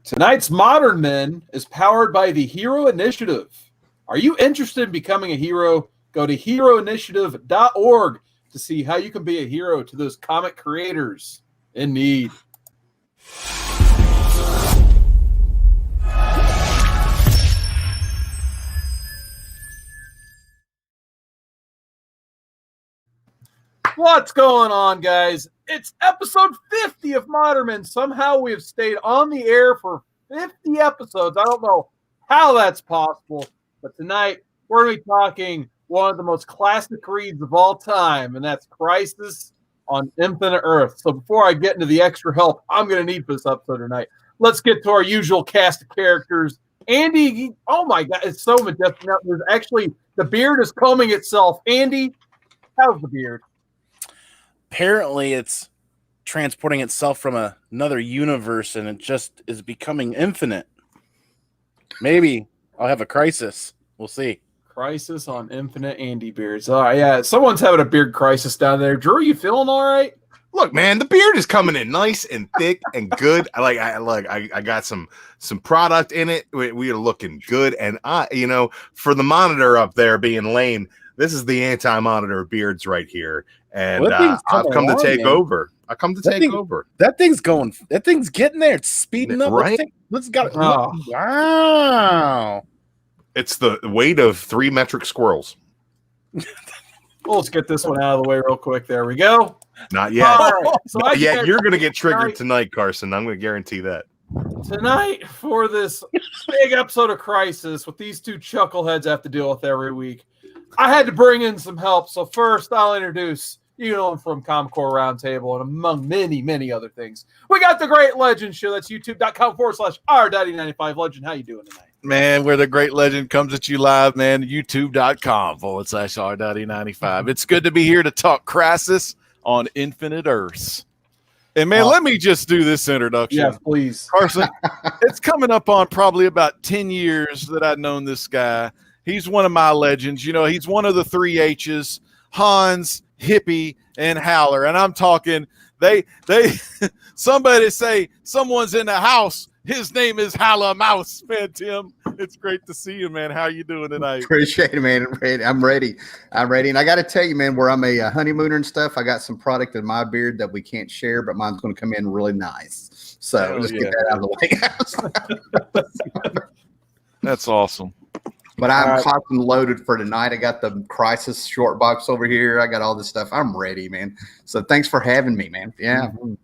Tonight's Modern Men is powered by the Hero Initiative. Are you interested in becoming a hero? Go to heroinitiative.org to see how you can be a hero to those comic creators in need. What's going on, guys? It's episode 50 of Modern Men. Somehow we have stayed on the air for 50 episodes. I don't know how that's possible, but tonight we're going to be talking one of the most classic reads of all time, and that's Crisis on Infinite Earth. So before I get into the extra help I'm going to need for this episode tonight, let's get to our usual cast of characters. Andy, oh my God, it's so majestic. There's actually, the beard is combing itself. Andy, how's the beard? Apparently it's transporting itself from another universe and it just is becoming infinite. Maybe I'll have a crisis. We'll see. Crisis on Infinite Andy beards. All right, yeah, someone's having a beard crisis down there. Drew, you feeling all right? Look, man, the beard is coming in nice and thick and good. I got some product in it. We are looking good, and for the monitor up there being lame, this is the anti-monitor beards right here. And I've come to take over. I come to take over. That thing's going. That thing's getting there. It's speeding up. Right? Let's go. Oh. Wow. It's the weight of 3 metric squirrels. Well, let's get this one out of the way real quick. There we go. Not yet. All right. So Not yet. You're going to get triggered tonight, Carson. I'm going to guarantee that. Tonight, for this big episode of Crisis, with these two chuckleheads I have to deal with every week, I had to bring in some help. So first, I'll introduce, you know him from Comcore Roundtable and among many, many other things. We got the Great Legend Show. That's youtube.com/r.e95 Legend. How you doing tonight? Man, where the Great Legend comes at you live, man, youtube.com/r.e95. It's good to be here to talk Crisis on Infinite Earths. And, man, let me just do this introduction. Yes, please. Carson, it's coming up on probably about 10 years that I've known this guy. He's one of my legends. You know, he's one of the 3 H's, Hans, Hippie, and Howler. And I'm talking, somebody say someone's in the house. His name is Howler Mouse. Man, Tim, it's great to see you, man. How you doing tonight? Appreciate it, man. I'm ready. And I got to tell you, man, where I'm a honeymooner and stuff, I got some product in my beard that we can't share, but mine's going to come in really nice. So get that out of the way. That's awesome. But I'm cocked and loaded for tonight. I got the Crisis short box over here. I got all this stuff. I'm ready, man. So thanks for having me, man. Yeah. Mm-hmm.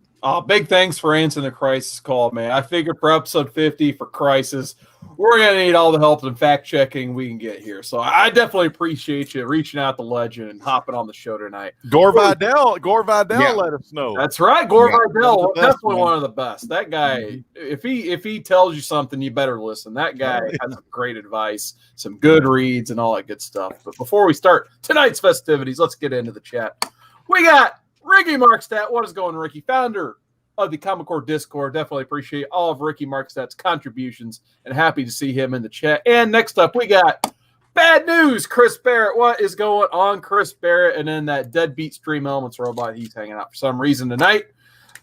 Big thanks for answering the Crisis call, man. I figured for episode 50 for Crisis, we're going to need all the help and fact-checking we can get here. So I definitely appreciate you reaching out to Legend and hopping on the show tonight. Gore Vidal let us know. That's right. Gore Vidal, definitely one of the best. That guy, if he tells you something, you better listen. That guy has some great advice, some good reads, and all that good stuff. But before we start tonight's festivities, let's get into the chat. We got Ricky Markstadt. What is going, Ricky? Founder of the Comicore Discord. Definitely appreciate all of Ricky Markstadt's contributions and happy to see him in the chat. And next up, we got Bad News, Chris Barrett. What is going on, Chris Barrett? And then that deadbeat Stream Elements robot, he's hanging out for some reason tonight.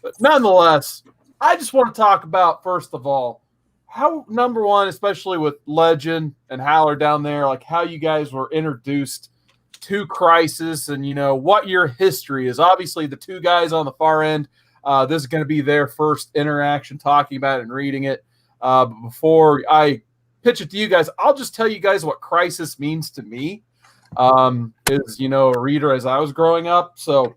But nonetheless, I just want to talk about, first of all, how, number one, especially with Legend and Howler down there, like how you guys were introduced to Crisis and, you know, what your history is. Obviously, the two guys on the far end, this is going to be their first interaction talking about it and reading it. But before I pitch it to you guys, I'll just tell you guys what Crisis means to me. Is, you know, a reader as I was growing up. So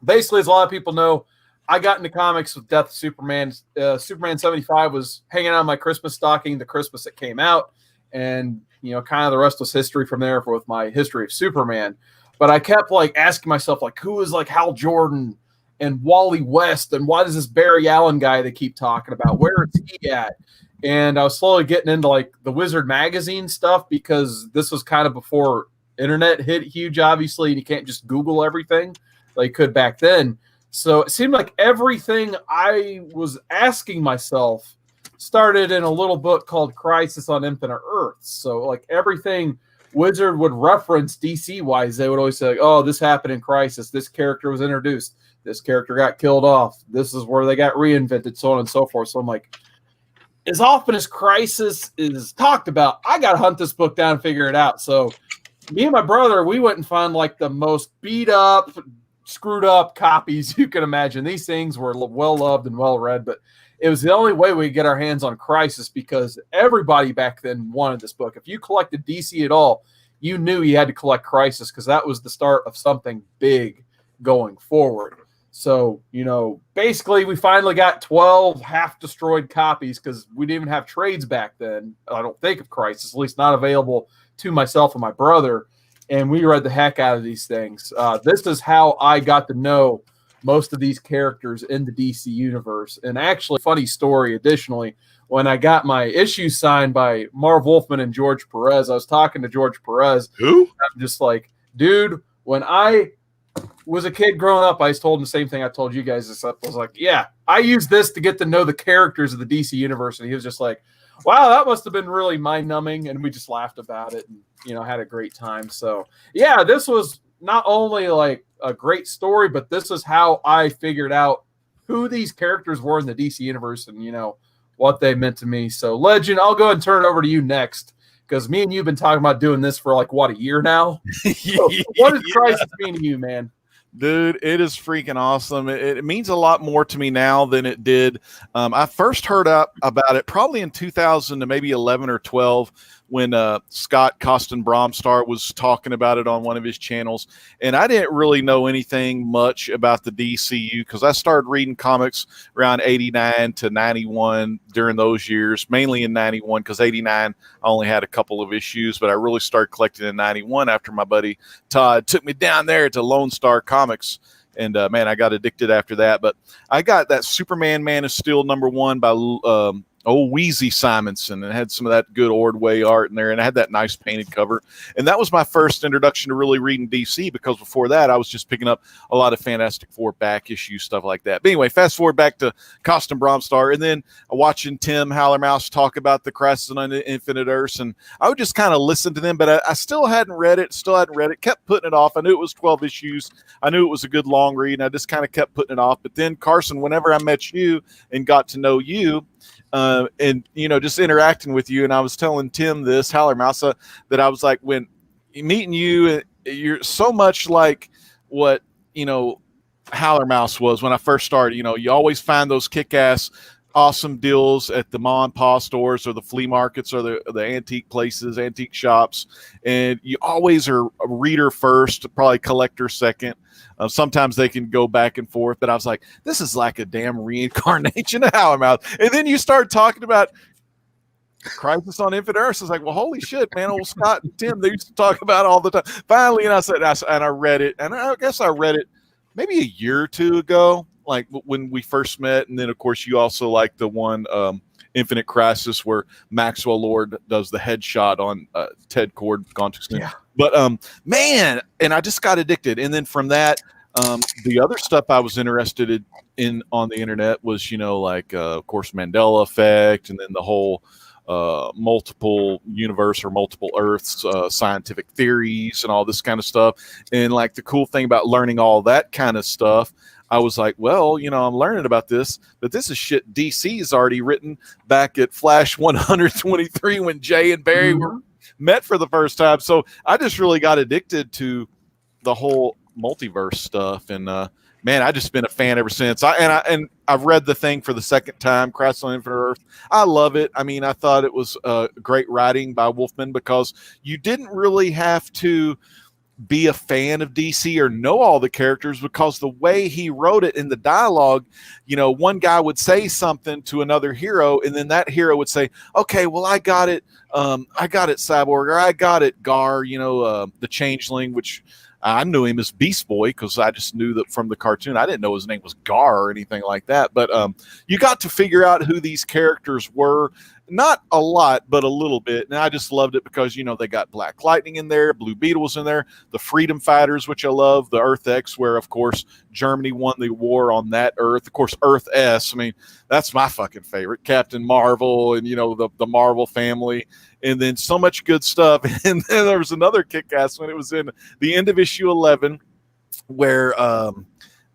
basically, as a lot of people know, I got into comics with Death of Superman. Superman 75 was hanging on my Christmas stocking the Christmas it came out. And, you know, kind of the rest was history from there with my history of Superman. But I kept, like, asking myself, like, who is, like, Hal Jordan and Wally West? And why does this Barry Allen guy they keep talking about? Where is he at? And I was slowly getting into, like, the Wizard magazine stuff because this was kind of before internet hit huge, obviously, and you can't just Google everything like you could back then. So it seemed like everything I was asking myself started in a little book called Crisis on Infinite Earths. So like everything Wizard would reference DC wise, they would always say, like, oh, this happened in Crisis. This character was introduced. This character got killed off. This is where they got reinvented, so on and so forth. So I'm like, as often as Crisis is talked about, I got to hunt this book down and figure it out. So me and my brother, we went and found like the most beat up, screwed up copies you can imagine. These things were well loved and well read, but it was the only way we could get our hands on Crisis because everybody back then wanted this book. If you collected DC at all, you knew you had to collect Crisis because that was the start of something big going forward. So, basically we finally got 12 half-destroyed copies because we didn't even have trades back then. I don't think of Crisis, at least not available to myself and my brother. And we read the heck out of these things. This is how I got to know most of these characters in the DC universe. And actually, funny story, additionally, when I got my issue signed by Marv Wolfman and George Perez, I was talking to George Perez. Who? I'm just like, dude, when I was a kid growing up, I told him the same thing I told you guys. I was like, yeah, I used this to get to know the characters of the DC universe. And he was just like, wow, that must have been really mind-numbing. And we just laughed about it and, had a great time. So, yeah, this was not only like a great story, but this is how I figured out who these characters were in the DC universe and, what they meant to me. So, Legend, I'll go ahead and turn it over to you next because me and you have been talking about doing this for like, what, a year now? So, what does Crisis mean to you, man? Dude, it is freaking awesome. It means a lot more to me now than it did. I first heard about it probably in 2000 to maybe 11 or 12 when Scott Costin Bromstar was talking about it on one of his channels. And I didn't really know anything much about the DCU because I started reading comics around 89 to 91 during those years, mainly in 91 because 89 I only had a couple of issues, but I really started collecting in 91 after my buddy Todd took me down there to Lone Star Comics. And, man, I got addicted after that. But I got that Superman Man of Steel #1 by Wheezy Simonson, and had some of that good Ordway art in there, and I had that nice painted cover. And that was my first introduction to really reading DC because before that I was just picking up a lot of Fantastic Four back issue stuff like that. But anyway, fast forward back to Costin Bromstar, and then watching Tim Hallermouse talk about the Crisis on Infinite Earths, and I would just kind of listen to them, but I still hadn't read it, kept putting it off. I knew it was 12 issues. I knew it was a good long read, and I just kind of kept putting it off. But then, Carson, whenever I met you and got to know you, and just interacting with you, and I was telling Tim this Hallermouse that I was like, when meeting you, you're so much like what Hallermouse was when I first started. You always find those kick-ass awesome deals at the mom and pop stores or the flea markets or the antique places, antique shops, and you always are a reader first, probably collector second. Sometimes they can go back and forth, but I was like, this is like a damn reincarnation of Hallermouth. And then you start talking about Crisis on Infinite Earths. I was like, well, holy shit, man, old Scott and Tim, they used to talk about it all the time. Finally, and I read it, and I guess I read it maybe a year or two ago, like when we first met. And then, of course, you also like the one Infinite Crisis where Maxwell Lord does the headshot on Ted Cord gone to extinction. Yeah. But man, and I just got addicted. And then from that, the other stuff I was interested in on the internet was, of course, Mandela Effect, and then the whole multiple universe or multiple Earths, scientific theories, and all this kind of stuff. And like the cool thing about learning all that kind of stuff, I was like, well, I'm learning about this, but this is shit DC's already written back at Flash 123 when Jay and Barry were met for the first time. So I just really got addicted to the whole multiverse stuff, and man, I just been a fan ever since. I've read the thing for the second time, Crisis on Infinite Earth. I love it. I mean, I thought it was great writing by Wolfman because you didn't really have to be a fan of DC or know all the characters, because the way he wrote it in the dialogue, one guy would say something to another hero, and then that hero would say, okay, well, I got it, Cyborg, or I got it, Gar, the Changeling, which I knew him as Beast Boy because I just knew that from the cartoon. I didn't know his name was Gar or anything like that. But you got to figure out who these characters were. Not a lot, but a little bit. And I just loved it because, they got Black Lightning in there, Blue Beetle was in there, the Freedom Fighters, which I love, the Earth X, where, of course, Germany won the war on that Earth. Of course, Earth S, I mean, that's my fucking favorite. Captain Marvel and, the Marvel family. And then so much good stuff. And then there was another kick-ass when it was in the end of issue 11 where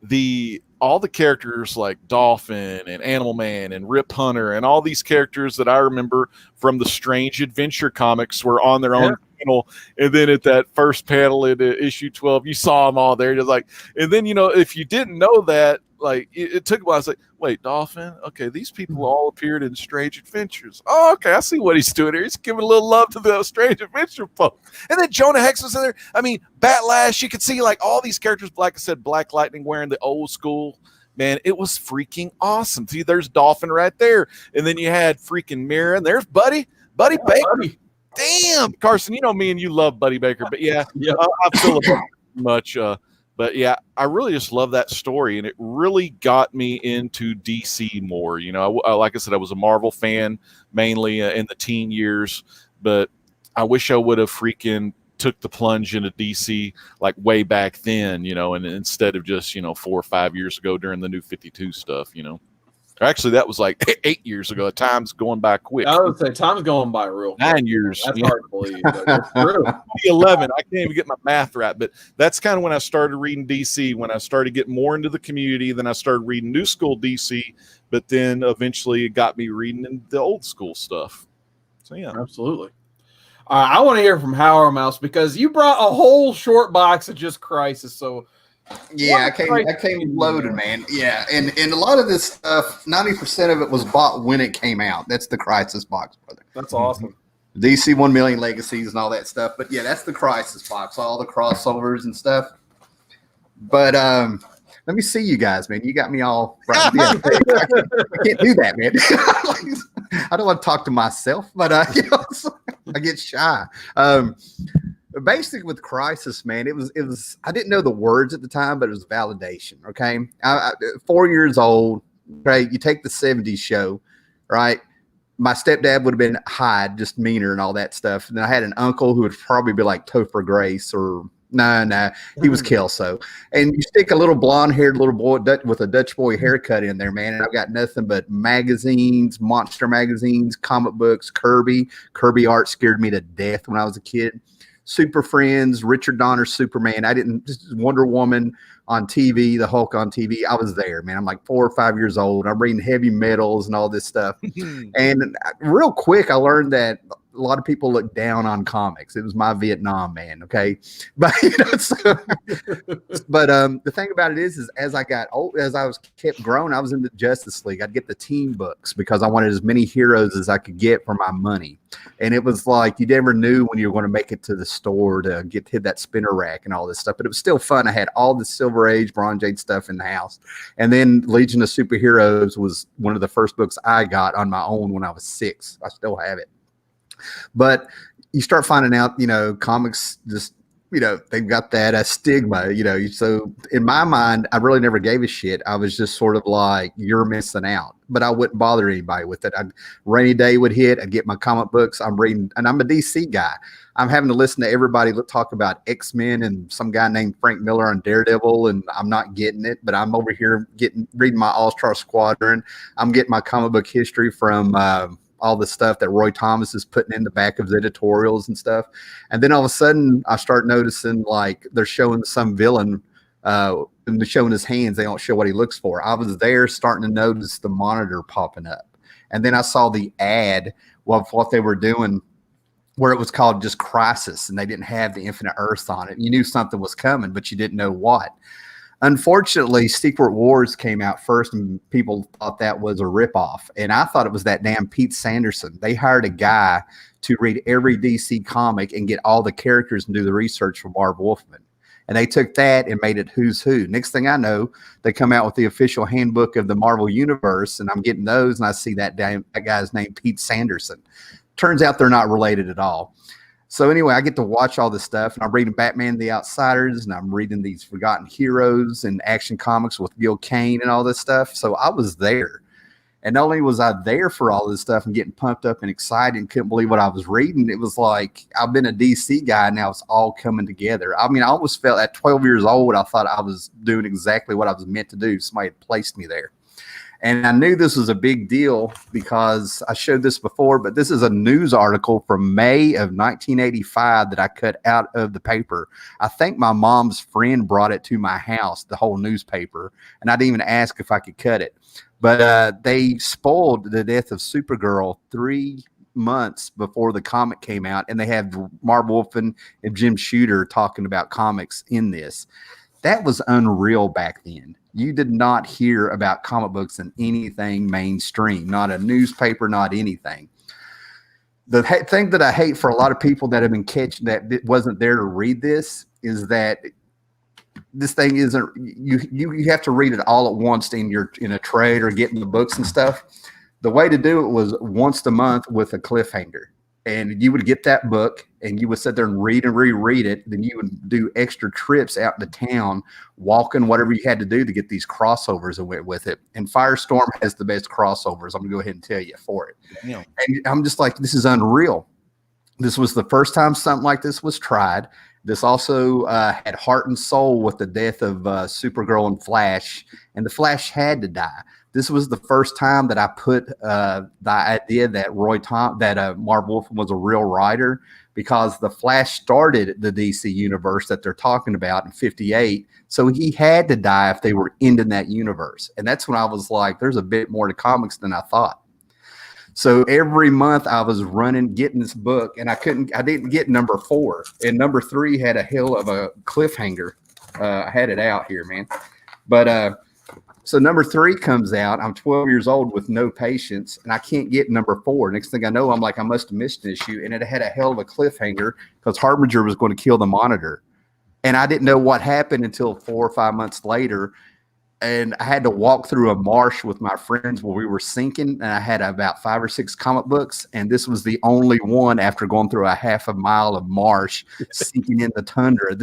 the all the characters like Dolphin and Animal Man and Rip Hunter and all these characters that I remember from the Strange Adventure comics were on their own panel. And then at that first panel in issue 12, you saw them all there. Just like, and then, if you didn't know that, like it took a while. I was like, wait, Dolphin? Okay, these people all appeared in Strange Adventures. Oh, okay, I see what he's doing here. He's giving a little love to the Strange Adventure folks. And then Jonah Hex was in there. I mean, Batlash, you could see like all these characters, like I said, Black Lightning wearing the old school. Man, it was freaking awesome. See, there's Dolphin right there. And then you had freaking Mira, and there's Buddy Baker. Buddy. Damn, Carson, me and you love Buddy Baker, but I feel about much. But yeah, I really just love that story, and it really got me into DC more. Like I said, I was a Marvel fan mainly in the teen years, but I wish I would have freaking took the plunge into DC like way back then, and instead of just 4 or 5 years ago during the New 52 stuff. Actually, that was like 8 years ago. Time's going by quick. I would say time's going by real quick. 9 years. That's hard to believe. It's true. 2011. I can't even get my math right, but that's kind of when I started reading DC, when I started getting more into the community. Then I started reading new school DC, but then eventually it got me reading the old school stuff. So, yeah. Absolutely. I want to hear from Howard Mouse because you brought a whole short box of just Crisis. So, yeah, I came loaded, man. Yeah, and a lot of this stuff, 90% of it was bought when it came out. That's the Crisis box, brother. That's awesome. DC 1 Million Legacies and all that stuff. But yeah, that's the Crisis box, all the crossovers and stuff. But let me see you guys, man. You got me all right. Yeah, I can't do that, man. I don't want to talk to myself, but I get shy. Basically with Crisis, man, it was I didn't know the words at the time, but it was validation. Okay. I 4 years old. Okay. You take the 70s show, right? My stepdad would have been Hyde, just meaner and all that stuff. And then I had an uncle who would probably be like Topher Grace or no, he was Kelso. And you stick a little blonde-haired little boy with a Dutch boy haircut in there, man. And I've got nothing but magazines, monster magazines, comic books, Kirby. Kirby art scared me to death when I was a kid. Super Friends, Richard Donner's Superman. Wonder Woman on TV, the Hulk on TV. I was there, man. I'm like 4 or 5 years old. I'm reading heavy metals and all this stuff. And real quick, I learned that a lot of people look down on comics. It was my Vietnam, man. Okay. But, the thing about it is as I got old, as I was kept growing, I was in the Justice League. I'd get the team books because I wanted as many heroes as I could get for my money. And it was like, you never knew when you were going to make it to the store to hit that spinner rack and all this stuff, but it was still fun. I had all the Silver Age, Bronze Age stuff in the house. And then Legion of Superheroes was one of the first books I got on my own when I was 6. I still have it. But you start finding out, comics just, they've got that stigma, so in my mind, I really never gave a shit. I was just sort of like, you're missing out, but I wouldn't bother anybody with it. Rainy day would hit, I'd get my comic books. I'm reading, and I'm a DC guy. I'm having to listen to everybody talk about X-Men and some guy named Frank Miller on Daredevil, and I'm not getting it, but I'm over here reading my All-Star Squadron. I'm getting my comic book history from, all the stuff that Roy Thomas is putting in the back of the editorials and stuff. And then all of a sudden I start noticing like they're showing some villain and they're showing his hands. They don't show what he looks for. I was there starting to notice the monitor popping up. And then I saw the ad of what they were doing where it was called just Crisis and they didn't have the Infinite Earth on it. You knew something was coming, but you didn't know what. Unfortunately, Secret Wars came out first, and people thought that was a ripoff. And I thought it was that damn Pete Sanderson. They hired a guy to read every DC comic and get all the characters and do the research for Barb Wolfman. And they took that and made it who's who. Next thing I know, they come out with the official handbook of the Marvel Universe, and I'm getting those, and I see that guy's name, Pete Sanderson. Turns out they're not related at all. So anyway, I get to watch all this stuff, and I'm reading Batman the Outsiders, and I'm reading these Forgotten Heroes and Action Comics with Gil Kane and all this stuff. So I was there. And not only was I there for all this stuff and getting pumped up and excited and couldn't believe what I was reading, it was like I've been a DC guy, now it's all coming together. I mean, I almost felt at 12 years old, I thought I was doing exactly what I was meant to do. Somebody had placed me there. And I knew this was a big deal because I showed this before, but this is a news article from May of 1985 that I cut out of the paper. I think my mom's friend brought it to my house, the whole newspaper, and I didn't even ask if I could cut it. But they spoiled the death of Supergirl 3 months before the comic came out, and they have Marv Wolfman and Jim Shooter talking about comics in this. That was unreal back then. You did not hear about comic books in anything mainstream, not a newspaper, not anything. The thing that I hate for a lot of people that have been catching that wasn't there to read this is that this thing isn't, you have to read it all at once in a trade or getting the books and stuff. The way to do it was once a month with a cliffhanger. And you would get that book and you would sit there and read and reread it. Then you would do extra trips out to town, walking, whatever you had to do to get these crossovers that went with it. And Firestorm has the best crossovers. I'm going to go ahead and tell you for it. Yeah. And I'm just like, this is unreal. This was the first time something like this was tried. This also had heart and soul with the death of Supergirl and Flash. And the Flash had to die. This was the first time that I put the idea that Marv Wolfman was a real writer, because the Flash started the DC universe that they're talking about in 58. So he had to die if they were ending that universe. And that's when I was like, there's a bit more to comics than I thought. So every month I was getting this book, and I didn't get number 4. And number 3 had a hell of a cliffhanger. I had it out here, man. But, so number 3 comes out. I'm 12 years old with no patience, and I can't get number 4. Next thing I know, I'm like, I must have missed an issue. And it had a hell of a cliffhanger because Harbinger was going to kill the Monitor. And I didn't know what happened until 4 or 5 months later. And I had to walk through a marsh with my friends where we were sinking. And I had about 5 or 6 comic books. And this was the only one after going through a half a mile of marsh, sinking in the tundra.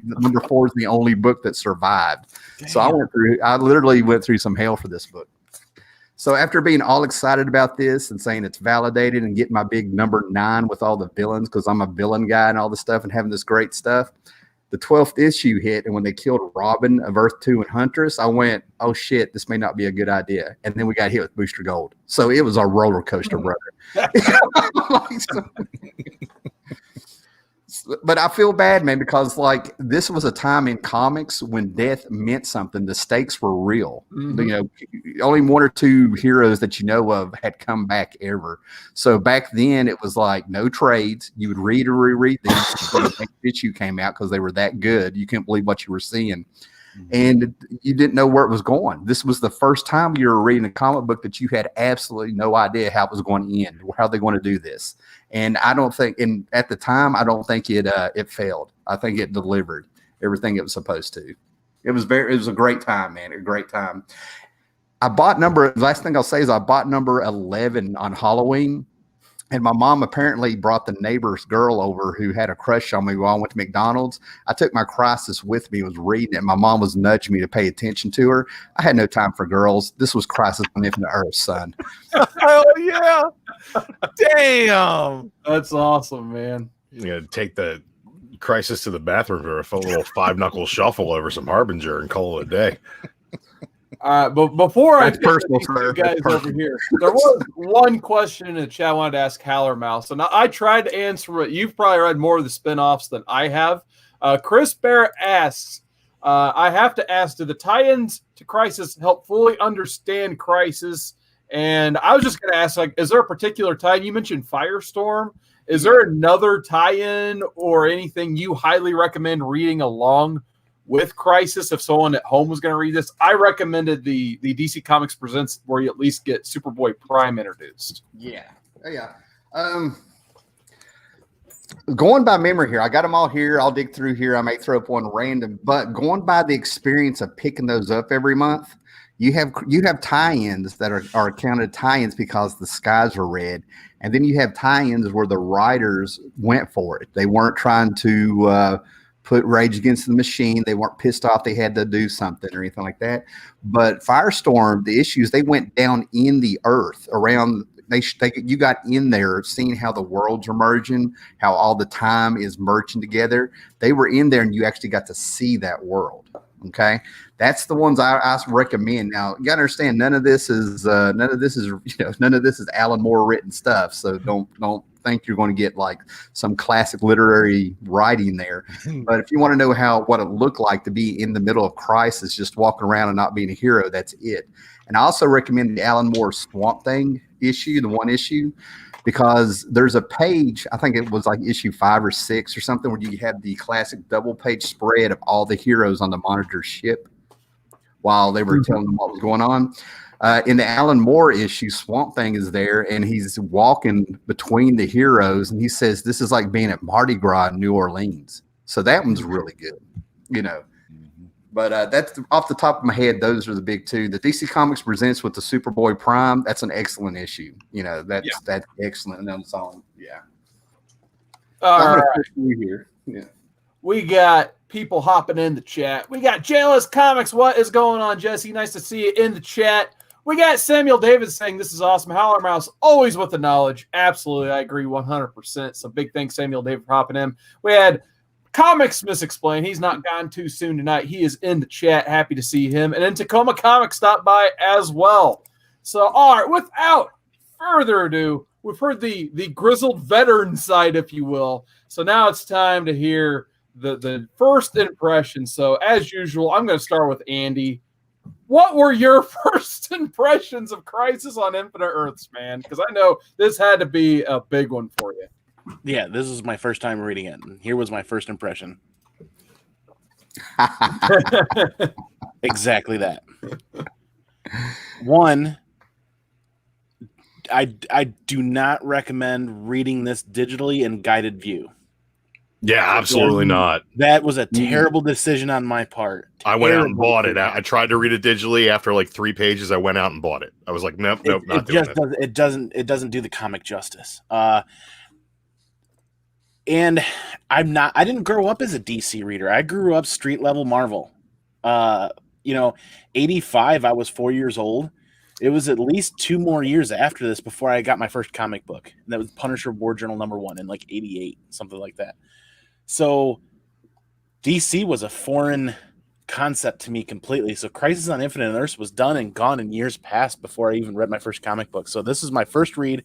Number 4 is the only book that survived. Damn. So I literally went through some hell for this book. So after being all excited about this and saying it's validated and getting my big number 9 with all the villains, because I'm a villain guy and all this stuff and having this great stuff, the 12th issue hit, and when they killed Robin of Earth 2 and Huntress, I went, oh shit, this may not be a good idea. And then we got hit with Booster Gold. So it was a roller coaster, brother. But I feel bad, man, because like this was a time in comics when death meant something. The stakes were real. Mm-hmm. You know, only 1 or 2 heroes that you know of had come back ever. So back then it was like no trades. You would read or reread them before the next issue came out because they were that good. You couldn't believe what you were seeing. And you didn't know where it was going. This was the first time you were reading a comic book that you had absolutely no idea how it was going to end, or how they're going to do this. And I don't think, and at the time, I don't think it failed. I think it delivered everything it was supposed to. It was a great time, man. A great time. Last thing I'll say is I bought number 11 on Halloween. And my mom apparently brought the neighbor's girl over who had a crush on me while I went to McDonald's. I took my Crisis with me, was reading it. My mom was nudging me to pay attention to her. I had no time for girls. This was Crisis on Infinite Earth, son. Hell yeah. Damn. That's awesome, man. You got to take the Crisis to the bathroom for a little 5-knuckle shuffle over some Harbinger and call it a day. But before That's personal, you guys over here, there was one question in the chat I wanted to ask Hal or Mouse, and I tried to answer it. You've probably read more of the spinoffs than I have. Chris Barrett asks, I have to ask, do the tie-ins to Crisis help fully understand Crisis? And I was just going to ask, like, is there a particular tie-in? You mentioned Firestorm. Is there another tie-in or anything you highly recommend reading along with Crisis if someone at home was going to read this? I recommended the DC Comics Presents, where you at least get Superboy Prime introduced. Yeah. Going by memory here, I got them all here. I'll dig through here. I may throw up one random, but going by the experience of picking those up every month, you have tie-ins that are counted tie-ins because the skies are red, and then you have tie-ins where the writers went for it. They weren't trying to put Rage Against the Machine. They weren't pissed off they had to do something or anything like that. But Firestorm, the issues, they went down in the earth around. You got in there seeing how the worlds are merging, how all the time is merging together. They were in there, and you actually got to see that world. Okay, that's the ones I recommend. Now you gotta understand, none of this is Alan Moore written stuff. So don't think you're going to get like some classic literary writing there. But if you want to know what it looked like to be in the middle of crisis, just walking around and not being a hero, that's it. And I also recommend the Alan Moore Swamp Thing issue, the one issue, because there's a page, I think it was like issue 5 or 6 or something, where you have the classic double page spread of all the heroes on the Monitor ship while they were telling them what was going on. In the Alan Moore issue, Swamp Thing is there, and he's walking between the heroes, and he says this is like being at Mardi Gras in New Orleans. So that one's really good, you know. But that's off the top of my head. Those are the big two. The DC Comics Presents with the Superboy Prime. That's an excellent issue. You know, that's excellent. And that's all. Yeah. All right. Here. Yeah. We got people hopping in the chat. We got JLS Comics. What is going on, Jesse? Nice to see you in the chat. We got Samuel David saying this is awesome. Howler Mouse, always with the knowledge. Absolutely. I agree 100%. So big thanks, Samuel David, for hopping in. We had Comics Misexplained. He's not gone too soon tonight. He is in the chat. Happy to see him. And then Tacoma Comics stopped by as well. So, all right, without further ado, we've heard the grizzled veteran side, if you will. So now it's time to hear the first impression. So as usual, I'm going to start with Andy. What were your first impressions of Crisis on Infinite Earths, man? Because I know this had to be a big one for you. Yeah, this is my first time reading it. Here was my first impression. Exactly that. One, I do not recommend reading this digitally in guided view. Yeah, absolutely not. That was a terrible decision on my part. I went out and bought it. I tried to read it digitally. After like 3 pages, I went out and bought it. I was like, nope, not doing it. It doesn't do the comic justice. And I didn't grow up as a DC reader. I grew up street level Marvel. 85, I was 4 years old. It was at least 2 more years after this before I got my first comic book. And that was Punisher War Journal #1 in like 88, something like that. So DC was a foreign concept to me completely. So Crisis on Infinite Earths was done and gone in years past before I even read my first comic book. So this is my first read.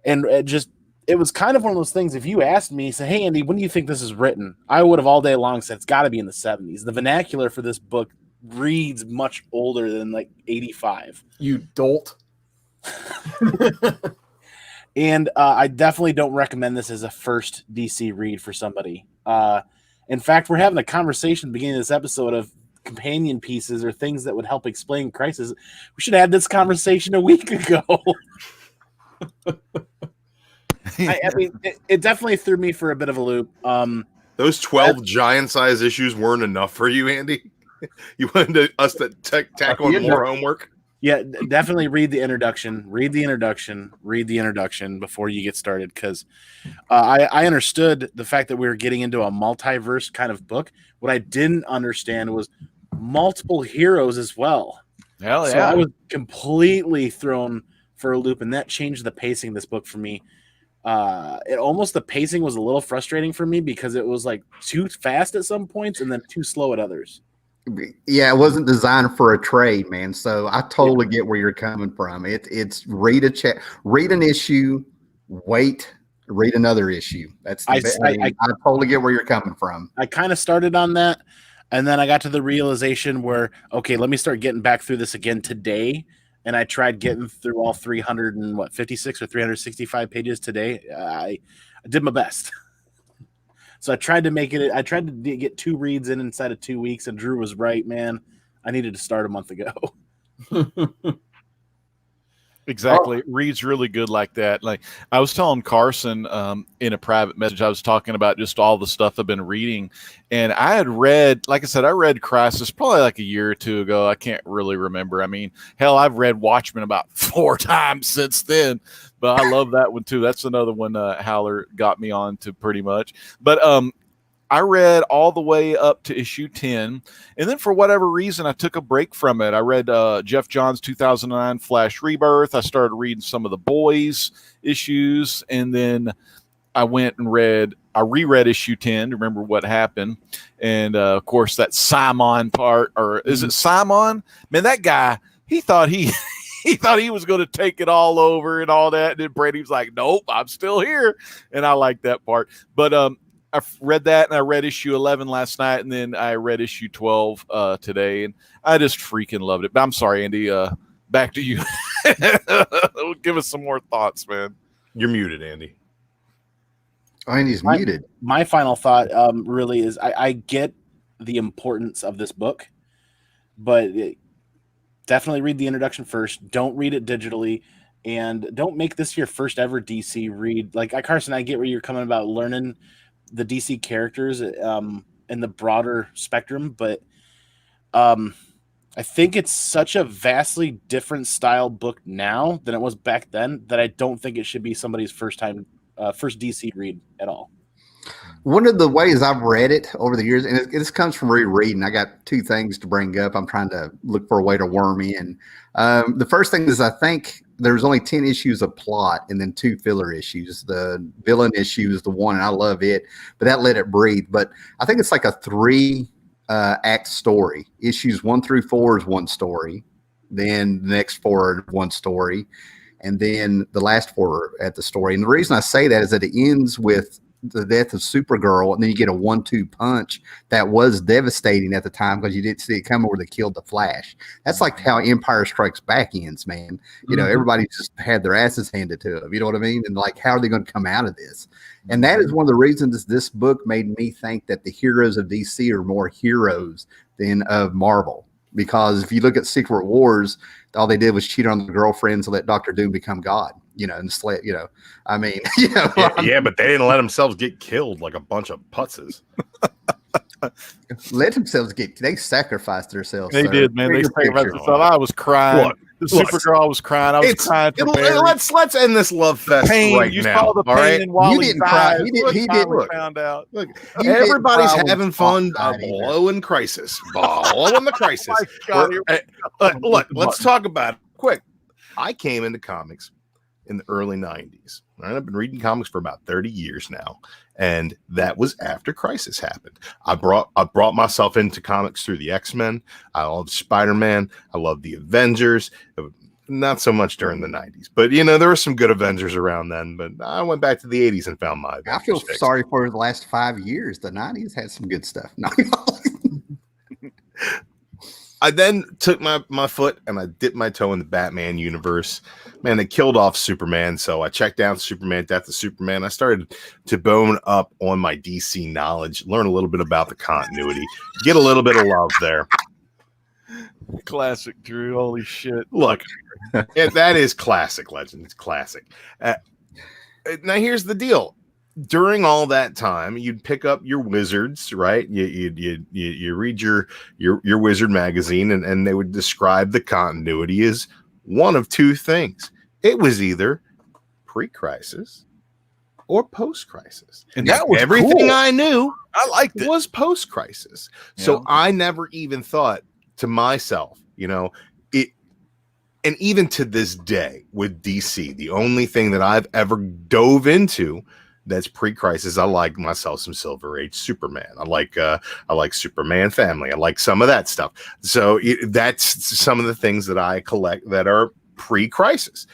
And it was kind of one of those things. If you asked me, say, hey, Andy, when do you think this is written? I would have all day long said it's got to be in the 70s. The vernacular for this book reads much older than like 85. You dolt. And I definitely don't recommend this as a first DC read for somebody. In fact, we're having a conversation at the beginning of this episode of companion pieces or things that would help explain Crisis. We should have had this conversation a week ago. I mean, it definitely threw me for a bit of a loop. Those 12 giant-size issues weren't enough for you, Andy? You wanted us to tack on more homework? Yeah, definitely read the introduction. Read the introduction before you get started, because I understood the fact that we were getting into a multiverse kind of book. What I didn't understand was multiple heroes as well. Hell yeah. So I was completely thrown for a loop, and that changed the pacing of this book for me. The pacing was a little frustrating for me because it was like too fast at some points and then too slow at others. Yeah, it wasn't designed for a trade, man. So I totally get where you're coming from. It's read an issue, wait, read another issue. That's I totally get where you're coming from. I kind of started on that, and then I got to the realization where, okay, let me start getting back through this again today. And I tried getting through all 356 or 365 pages today. I did my best. So I tried to get 2 reads inside of 2 weeks, and Drew was right, man. I needed to start a month ago. Exactly. It reads really good like that. Like I was telling Carson in a private message, I was talking about just all the stuff I've been reading. And I had read, like I said, I read Crisis probably like a year or 2 ago. I can't really remember. I mean, hell, I've read Watchmen about 4 times since then. But I love that one too. That's another one Howler got me on to pretty much. But I read all the way up to issue 10, and then for whatever reason, I took a break from it. I read Jeff Johns' 2009 Flash Rebirth. I started reading some of the Boys issues, and then I went and read I reread issue 10 to remember what happened. And of course, that Simon part, or is it Simon? Man, that guy, he thought he was going to take it all over and all that. And then Brady was like, nope, I'm still here. And I like that part. But I read that, and I read issue 11 last night, and then I read issue 12 today, and I just freaking loved it. But I'm sorry, Andy. Back to you. Give us some more thoughts, man. You're muted, Andy. Oh, Andy's muted. My final thought really is I get the importance of this book, but definitely read the introduction first. Don't read it digitally, and don't make this your first ever DC read. Like Carson, I get where you're coming about learning the DC characters in the broader spectrum, but I think it's such a vastly different style book now than it was back then that I don't think it should be somebody's first DC read at all. One of the ways I've read it over the years, and this comes from rereading, I got two things to bring up. I'm trying to look for a way to worm in. The first thing is I think there's only 10 issues of plot and then 2 filler issues. The villain issue is the one, and I love it, but that let it breathe. But I think it's like a 3 act story. Issues 1 through 4 is one story. Then the next 4 are one story. And then the last 4 are at the story. And the reason I say that is that it ends with the death of Supergirl, and then you get a 1-2 punch that was devastating at the time because you didn't see it coming where they killed the Flash. That's like how Empire Strikes Back ends, man. You know, everybody just had their asses handed to them. You know what I mean? And like, how are they going to come out of this? And that is one of the reasons this book made me think that the heroes of DC are more heroes than of Marvel. Because if you look at Secret Wars, all they did was cheat on the girlfriends and let Dr. Doom become God, you know, and slay, you know, I mean, you know. Yeah, but they didn't let themselves get killed like a bunch of putzes. Let themselves they sacrificed themselves. They did, man. They sacrificed themselves. I was crying. Supergirl was crying. I was crying for Barry. Let's end this love fest right you now. Saw the pain in Wally's eyes. He didn't. Found out. Look, everybody's having fun blowing Crisis. Blowing the Crisis. Oh God, look, let's talk about it quick. I came into comics in the early 90s. Right? I've been reading comics for about 30 years now. And that was after Crisis happened. I brought myself into comics through the X-Men. I love Spider-Man. I love the Avengers. Not so much during the 90s, but you know, there were some good Avengers around then, but I went back to the 80s and found my Avengers. I feel sorry for the last 5 years. The 90s had some good stuff. No. I then took my foot and I dipped my toe in the Batman universe. Man, they killed off Superman, so I checked out Superman, Death of Superman. I started to bone up on my DC knowledge, learn a little bit about the continuity, get a little bit of love there. Classic, Drew. Holy shit. Look, that is classic, Legend. It's classic. Now, here's the deal. During all that time, you'd pick up your Wizards, right? You read your Wizard magazine, and they would describe the continuity as one of 2 things. It was either pre-crisis or post-crisis, and that was everything cool. I knew. I liked it. Was post-crisis, so I never even thought to myself, you know, it. And even to this day, with DC, the only thing that I've ever dove into that's pre-crisis, I like myself some Silver Age Superman. I like Superman Family. I like some of that stuff. So that's some of the things that I collect that are pre-crisis.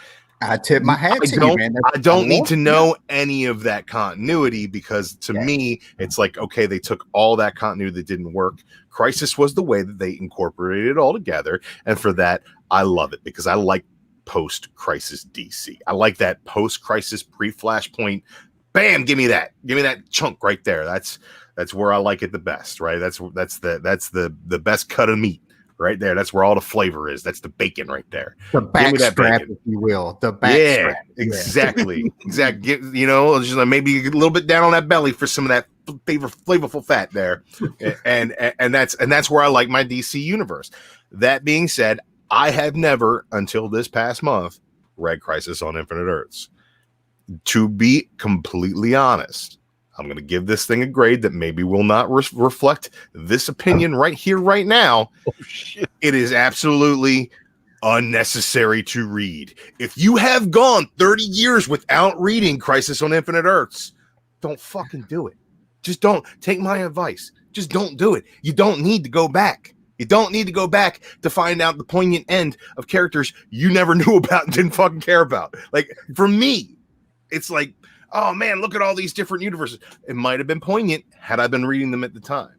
I tip my hat to you, man. I don't need to know any of that continuity because to me, it's like, okay, they took all that continuity that didn't work. Crisis was the way that they incorporated it all together. And for that, I love it because I like post-crisis DC. I like that post-crisis pre-Flashpoint. Bam, give me that chunk right there. That's where I like it the best, right? That's the best cut of meat right there. That's where all the flavor is. That's the bacon right there. The backstrap, if you will. The backstrap. Yeah, exactly. Exactly. You know, just maybe a little bit down on that belly for some of that flavorful fat there. and that's where I like my DC universe. That being said, I have never until this past month read Crisis on Infinite Earths. To be completely honest, I'm going to give this thing a grade that maybe will not reflect this opinion right here, right now. Oh, shit. It is absolutely unnecessary to read. If you have gone 30 years without reading Crisis on Infinite Earths, don't fucking do it. Just don't. Take my advice. Just don't do it. You don't need to go back. You don't need to go back to find out the poignant end of characters you never knew about and didn't fucking care about. Like, for me, it's like, oh man, look at all these different universes. It might have been poignant had I been reading them at the time.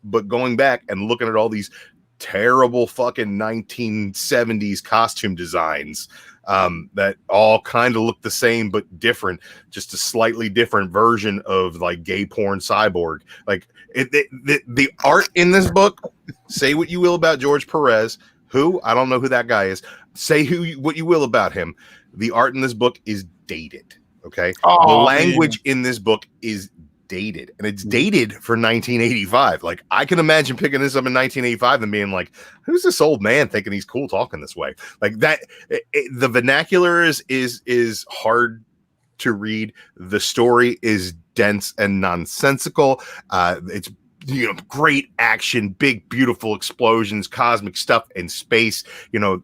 But going back and looking at all these terrible fucking 1970s costume designs that all kind of look the same but different, just a slightly different version of like gay porn cyborg. Like the art in this book, say what you will about George Perez, who I don't know who that guy is. Say what you will about him. The art in this book is dated. Okay, the language in this book is dated, and it's dated for 1985. Like, I can imagine picking this up in 1985 and being like, who's this old man thinking he's cool talking this way? Like that. The vernacular is hard to read. The story is dense and nonsensical. It's great action, big beautiful explosions, cosmic stuff in space.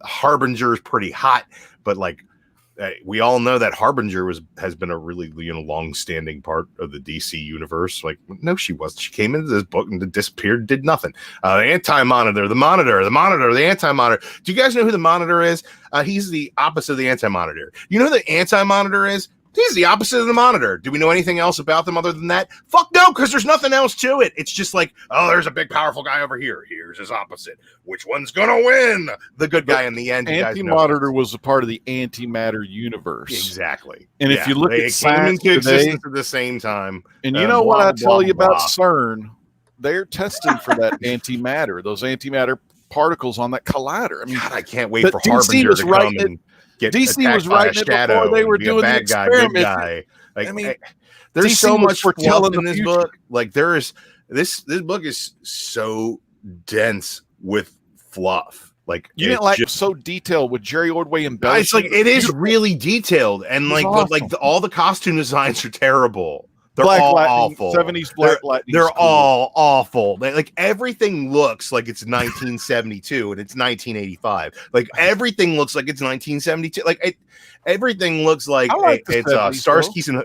Harbinger is pretty hot, but like, we all know that Harbinger has been a really long-standing part of the DC universe. Like, no, she wasn't. She came into this book and disappeared, did nothing. The Anti-Monitor, the Anti-Monitor. Do you guys know who the Monitor is? He's the opposite of the Anti-Monitor. You know who the Anti-Monitor is? He's the opposite of the Monitor. Do we know anything else about them other than that? Fuck no, because there's nothing else to it. It's just like, oh, there's a big, powerful guy over here. Here's his opposite. Which one's going to win? The good guy in the end. Anti-Monitor was a part of the antimatter universe. Exactly. And if you look at science today, at the same time. And you know what I tell you about CERN? They're testing for that antimatter, those antimatter particles on that collider. I mean, God, I can't wait for Harbinger to come and get DC was writing it before they were doing the experiment. Guy. Like, I mean, there's DC so much fluff in this book. Like, this book is so dense with fluff. Like, you didn't like so detailed with Jerry Ordway and Bell. It's like it is really detailed, and like, awesome. But like all the costume designs are terrible. They're all awful. 70s Black Lightning. They're all awful. Like, everything looks like it's 1972 and it's 1985. Like, everything looks like it's 1972. Like, everything looks like it's a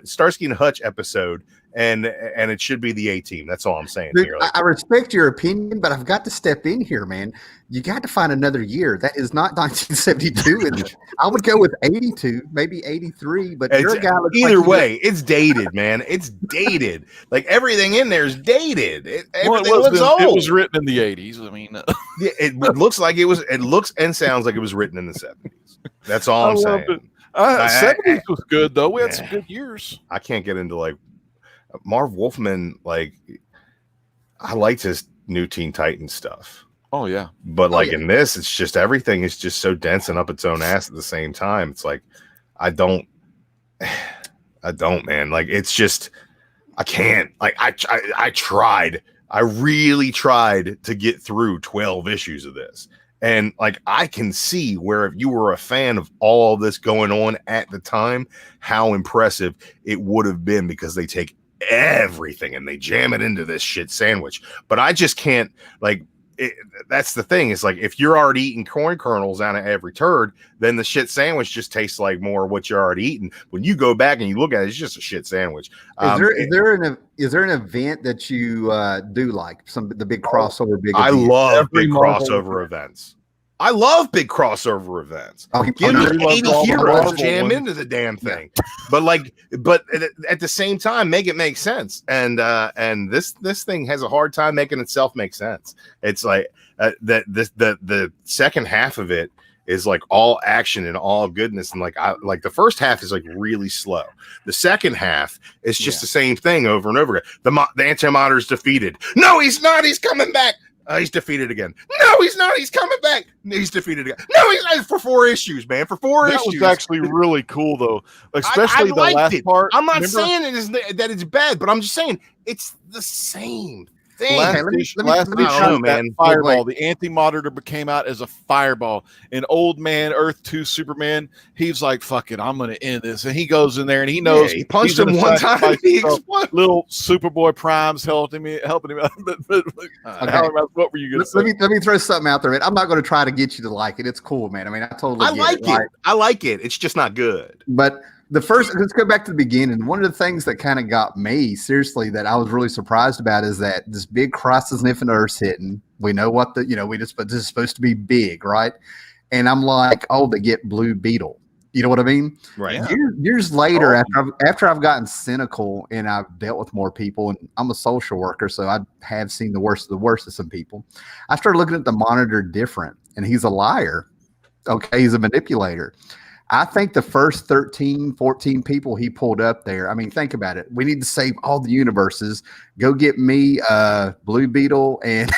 Starsky and Hutch episode, and it should be the A-Team. That's all I'm saying. Dude, here. Like, I respect your opinion, but I've got to step in here, man. You got to find another year. That is not 1972. I would go with 82, maybe 83. But you're a guy either way, it's dated, man. It's dated. Like, everything in there is dated. Everything looks old. It was written in the 80s. I mean, yeah, it looks like it was. It looks and sounds like it was written in the 70s. That's all I'm saying. 70s was good though. We had some good years. I can't get into like Marv Wolfman. Like, I liked his New Teen Titans stuff. Oh yeah, but like in this, it's just everything is just so dense and up its own ass at the same time. It's like I don't, man. Like, it's just I can't. Like, I tried. I really tried to get through 12 issues of this. And like, I can see where if you were a fan of all this going on at the time, how impressive it would have been, because they take everything and they jam it into this shit sandwich. But I just can't, like, that's the thing. It's like, if you're already eating corn kernels out of every turd, then the shit sandwich just tastes like more of what you're already eating. When you go back and you look at it, it's just a shit sandwich. Is there an event that you do like the big crossover? I love big crossover events. I love big crossover events. Give me 80 heroes, jam into the damn thing. But at the same time, make it make sense. And this thing has a hard time making itself make sense. It's like the second half of it is like all action and all goodness, and like the first half is like really slow. The second half is just the same thing over and over again. The Anti-Monitor's defeated. No, he's not. He's coming back. He's defeated again. No, he's not. He's coming back. He's defeated again. No, he's not. For 4 issues, man. For 4 issues. That was actually really cool, though. Especially the last part. I'm not saying that it's bad, but I'm just saying it's the same thing. Last issue, man. Fireball. The Anti-Monitor came out as a fireball. And old man, Earth 2 Superman, he's like, fuck it, I'm going to end this. And he goes in there and he knows he punched him one time. Little Superboy Prime's helping him out. What were you going to say? Let me throw something out there, man. I'm not going to try to get you to like it. It's cool, man. I mean, I like it. I like it. It's just not good. But let's go back to the beginning. One of the things that kind of got me seriously that I was really surprised about is that this big Crisis on Infinite Earth's hitting. We know what this is supposed to be big, right? And I'm like, oh, they get Blue Beetle. You know what I mean? Right. Yeah. Years later, after I've gotten cynical and I've dealt with more people, and I'm a social worker, so I have seen the worst of some people. I started looking at the Monitor different, and he's a liar. Okay, he's a manipulator. I think the first 13, 14 people he pulled up there, I mean, think about it. We need to save all the universes. Go get me Blue Beetle and,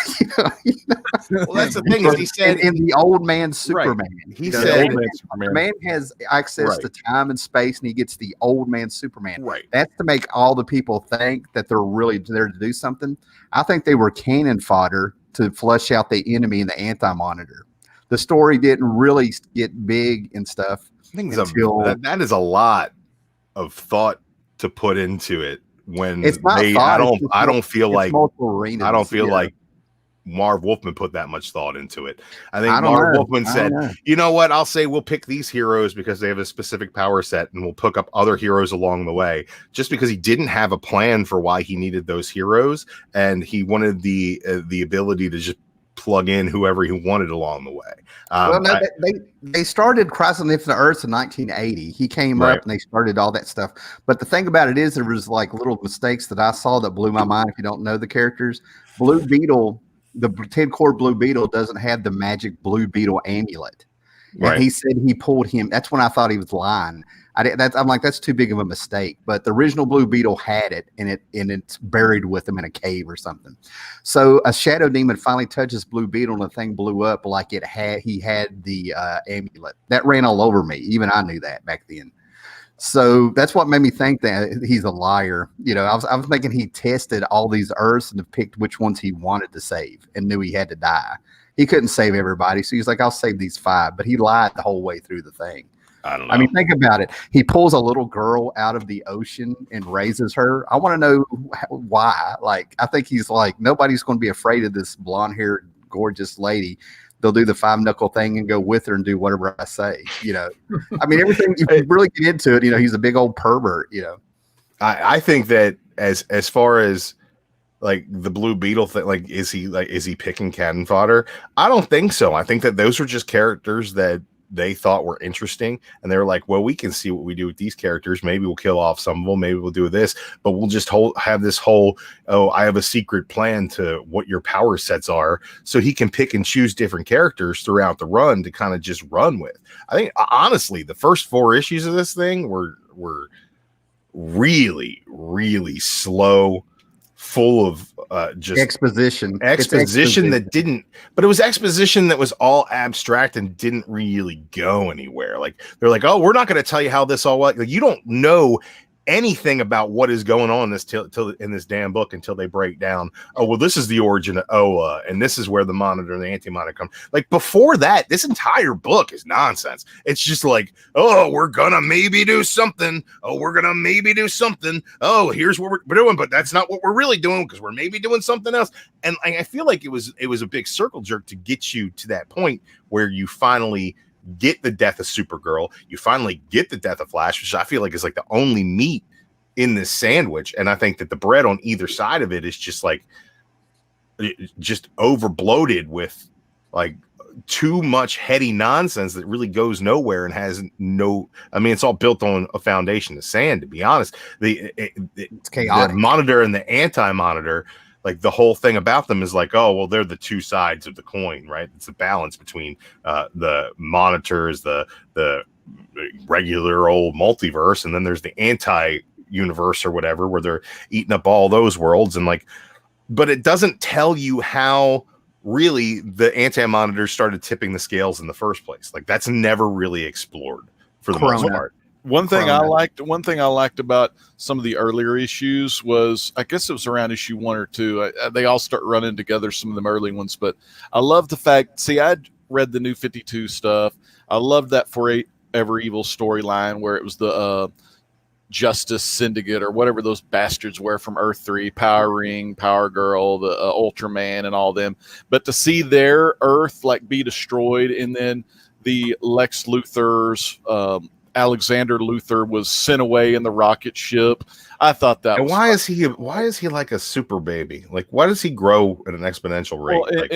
Well, that's the thing is he said in the old man Superman. Right. He said the man has access to time and space, and he gets the old man Superman. Right. That's to make all the people think that they're really there to do something. I think they were cannon fodder to flush out the enemy and the Anti-Monitor. The story didn't really get big and stuff. I think that is a lot of thought to put into it. When it's not I don't feel like Marv Wolfman put that much thought into it. I think Marv Wolfman said, you know what, I'll say we'll pick these heroes because they have a specific power set, and we'll pick up other heroes along the way, just because he didn't have a plan for why he needed those heroes, and he wanted the ability to just plug in whoever he wanted along the way. They started Crisis on Infinite Earths in 1980. He came up and they started all that stuff. But the thing about it is, there was like little mistakes that I saw that blew my mind. If you don't know the characters, Blue Beetle, the 10-core Blue Beetle doesn't have the magic Blue Beetle amulet. Right. And he said he pulled him. That's when I thought he was lying. I'm like, that's too big of a mistake. But the original Blue Beetle had it, and it's buried with him in a cave or something. So a shadow demon finally touches Blue Beetle, and the thing blew up like he had the amulet. That ran all over me. Even I knew that back then. So that's what made me think that he's a liar. I was thinking he tested all these Earths and picked which ones he wanted to save and knew he had to die. He couldn't save everybody, so he's like, I'll save these 5. But he lied the whole way through the thing. I don't know. I mean, think about it. He pulls a little girl out of the ocean and raises her. I want to know why. Like, I think he's like, nobody's going to be afraid of this blonde-haired, gorgeous lady. They'll do the 5-knuckle thing and go with her and do whatever I say. I mean, everything, if you really get into it, he's a big old pervert. I think that as far as like the Blue Beetle thing, is he picking cannon fodder? I don't think so. I think that those were just characters that they thought were interesting, and they were like, well, we can see what we do with these characters. Maybe we'll kill off some of them. Maybe we'll do this, but we'll just have this whole, I have a secret plan to what your power sets are, so he can pick and choose different characters throughout the run to kind of just run with. I think honestly, the first 4 issues of this thing were really, really slow, full of just exposition that didn't, but it was exposition that was all abstract and didn't really go anywhere. Like, they're like, oh, we're not going to tell you how this all works. Like, you don't know anything about what is going on in this damn book until they break down, oh, well, this is the origin of Oa, and this is where the Monitor and the Anti-Monitor come. Like, before that, this entire book is nonsense. It's just like, oh, we're gonna maybe do something. Oh, we're gonna maybe do something. Oh, here's what we're doing, but that's not what we're really doing, because we're maybe doing something else. And I feel like it was a big circle jerk to get you to that point where you finally get the death of Supergirl, you finally get the death of Flash, which I feel like is like the only meat in this sandwich. And I think that the bread on either side of it is just like, just over bloated with like too much heady nonsense that really goes nowhere and has no, I mean, it's all built on a foundation of sand, to be honest. It's chaotic. The Monitor and the Anti-Monitor, like, the whole thing about them is like, oh, well, they're the two sides of the coin, right? It's a balance between the Monitors, the regular old multiverse, and then there's the anti-universe or whatever, where they're eating up all those worlds. And like, but it doesn't tell you how really the Anti-Monitor started tipping the scales in the first place. Like, that's never really explored for the most part. One thing I liked about some of the earlier issues was, I guess it was around issue 1 or 2. They all start running together, some of them early ones, but I love the fact, see, I'd read the New 52 stuff. I loved that Forever Evil storyline where it was the Justice Syndicate or whatever those bastards were from Earth 3, Power Ring, Power Girl, the Ultraman and all them. But to see their Earth like be destroyed, and then the Lex Luthor's Alexander Luthor was sent away in the rocket ship. I thought that. And was why is he like a super baby? Like, why does he grow at an exponential rate?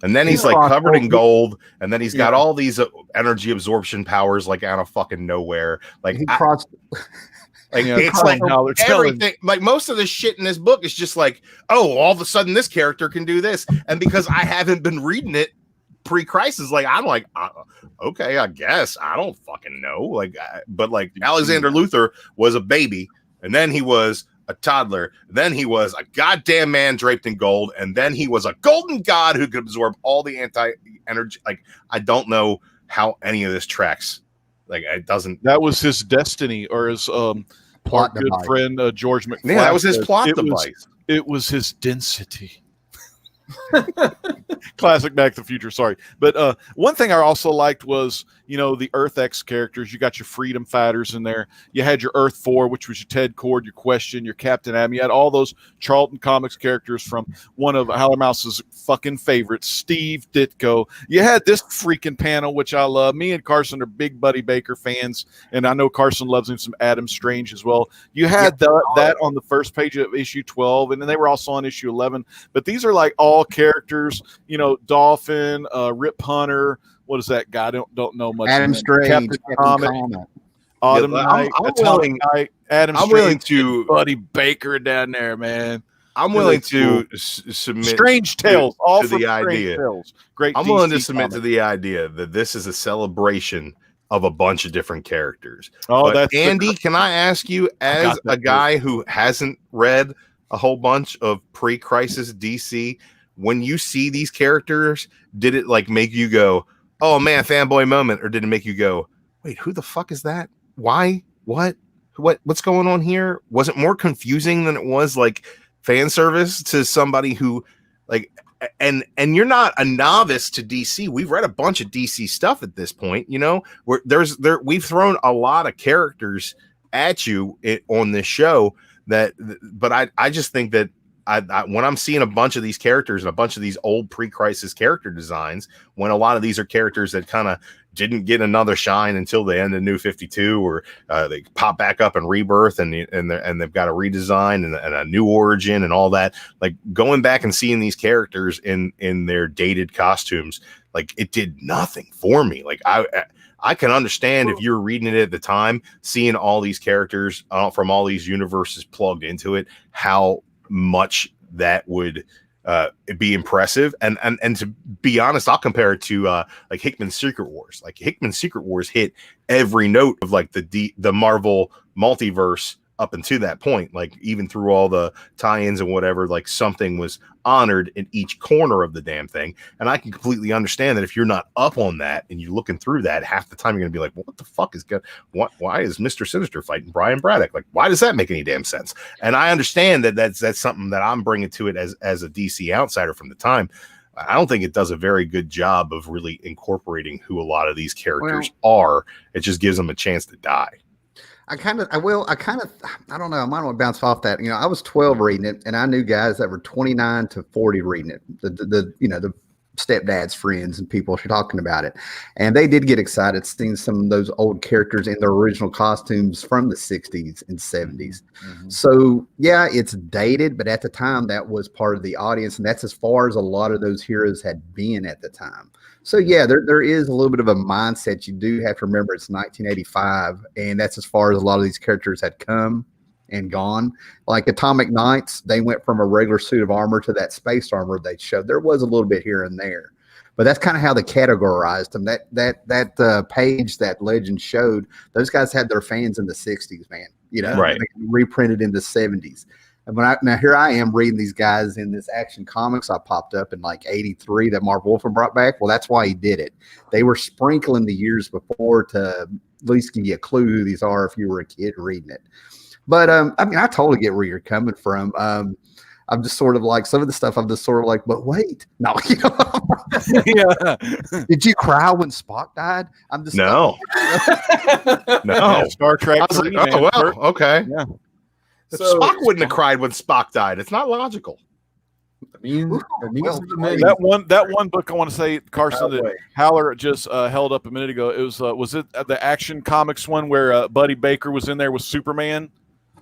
And then he's like covered in gold, and then he's got all these energy absorption powers like out of fucking nowhere. Like he crossed. Like it's like everything. Like most of the shit in this book is just like, oh, all of a sudden this character can do this, and because I haven't been reading it pre-crisis, like I'm like, okay, I guess I don't fucking know. Like, but like Alexander Luthor was a baby, and then he was a toddler, then he was a goddamn man draped in gold, and then he was a golden god who could absorb all the anti-energy. Like, I don't know how any of this tracks. Like, it doesn't. That was his destiny, or his plot good friend George McFly. Yeah, that was his plot device. It was his density. Classic Back to the Future. Sorry, but one thing I also liked was, you know, the Earth X characters. You got your Freedom Fighters in there. You had your Earth 4, which was your Ted Cord, your Question, your Captain Atom. You had all those Charlton Comics characters from one of Howler Mouse's fucking favorites, Steve Ditko. You had this freaking panel, which I love. Me and Carson are big Buddy Baker fans, and I know Carson loves him some Adam Strange as well. You had that on the first page of issue 12, and then they were also on issue 11. But these are like all characters, you know, Dolphin, Rip Hunter. What is that guy? Don't know much. Adam Strange, Captain Comet, Autumn Night, Atomic Knight, Adam Strange, willing to Buddy Baker down there, man. I'm willing to submit Strange Tales, all to from the Strange idea. Tales. Great. I'm DC willing to submit comic. to the idea that this is a celebration of a bunch of different characters. Oh, but that's Andy. Can I ask you, as a guy who hasn't read a whole bunch of pre-crisis DC, when you see these characters, did it like make you go, "Oh man, fanboy moment," or did it make you go, "Wait, who the fuck is that? Why? What's going on here?" Was it more confusing than it was like fan service to somebody who like, and you're not a novice to DC. We've read a bunch of DC stuff at this point, you know, where we've thrown a lot of characters at you on this show but I just think that I when I'm seeing a bunch of these characters and a bunch of these old pre-crisis character designs, when a lot of these are characters that kind of didn't get another shine until the end of New 52, or they pop back up in Rebirth and they've got a redesign and a new origin and all that, like going back and seeing these characters in their dated costumes, like it did nothing for me. Like I can understand if you're reading it at the time, seeing all these characters from all these universes plugged into it, how much that would be impressive. And to be honest, I'll compare it to like Hickman's Secret Wars. Like Hickman's Secret Wars hit every note of like the Marvel multiverse up until that point, like even through all the tie-ins and whatever, like something was honored in each corner of the damn thing. And I can completely understand that if you're not up on that and you're looking through that, half the time you're gonna be like, well, what the fuck is good? Why is Mr. Sinister fighting Brian Braddock? Like, why does that make any damn sense? And I understand that that's something that I'm bringing to it as a DC outsider from the time. I don't think it does a very good job of really incorporating who a lot of these characters are. It just gives them a chance to die. I don't know. I might want to bounce off that. You know, I was 12 reading it, and I knew guys that were 29 to 40 reading it. The stepdad's friends and people talking about it, and they did get excited seeing some of those old characters in their original costumes from the 60s and 70s. Mm-hmm. So yeah, it's dated, but at the time that was part of the audience, and that's as far as a lot of those heroes had been at the time. So yeah, there is a little bit of a mindset. You do have to remember it's 1985, and that's as far as a lot of these characters had come and gone. Like Atomic Knights, they went from a regular suit of armor to that space armor they showed. There was a little bit here and there, but that's kind of how they categorized them. That page that Legend showed, those guys had their fans in the 60s, man. You know, right? They reprinted in the 70s. And now here I am reading these guys in this Action Comics I popped up in like 83 that Mark Wolfman brought back. Well, that's why he did it. They were sprinkling the years before to at least give you a clue who these are if you were a kid reading it. But I mean, I totally get where you're coming from. I'm just sort of like some of the stuff I'm just sort of like, but wait, no, you know. Yeah. Did you cry when Spock died? I'm just no. No. Star Trek. I was like, oh well, okay. Yeah. So, Spock wouldn't have cried when Spock died. It's not logical. That one book I want to say, Carson, that Howler just held up a minute ago. It was it the Action Comics one where Buddy Baker was in there with Superman?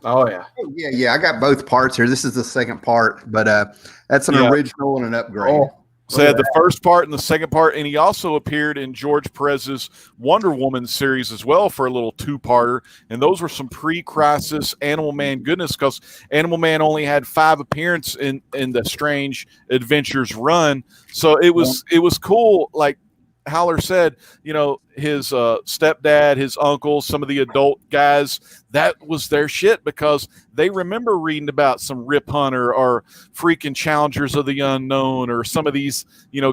Oh yeah. Yeah. I got both parts here. This is the second part, but that's an original and an upgrade. So had the first part and the second part, and he also appeared in George Perez's Wonder Woman series as well for a little two-parter, and those were some pre-crisis Animal Man goodness, because Animal Man only had 5 appearances in the Strange Adventures run, so it was cool. Like Howler said, his stepdad, his uncle, some of the adult guys, that was their shit because they remember reading about some Rip Hunter or freaking Challengers of the Unknown or some of these,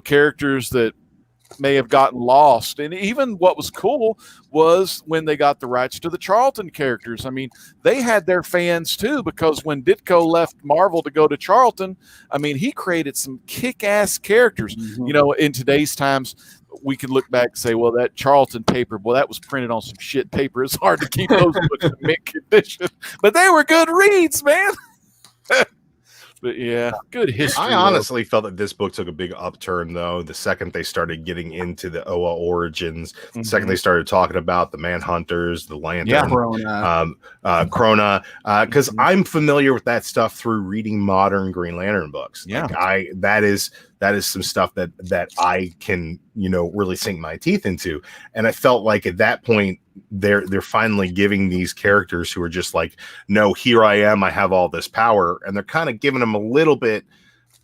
characters that may have gotten lost. And even what was cool was when they got the rights to the Charlton characters. I mean, they had their fans too, because when Ditko left Marvel to go to Charlton, I mean, he created some kick-ass characters. In today's times, we can look back and say, well, that Charlton paper, boy, that was printed on some shit paper. It's hard to keep those books in mint condition. But they were good reads, man. But yeah, good history. I honestly felt that this book took a big upturn, though, the second they started getting into the Oa origins, the second they started talking about the Manhunters, the Lantern, Krona, because I'm familiar with that stuff through reading modern Green Lantern books. Yeah, like that is some stuff that I can, really sink my teeth into. And I felt like at that point, they're finally giving these characters who are just like, no, here I am, I have all this power, and they're kind of giving them a little bit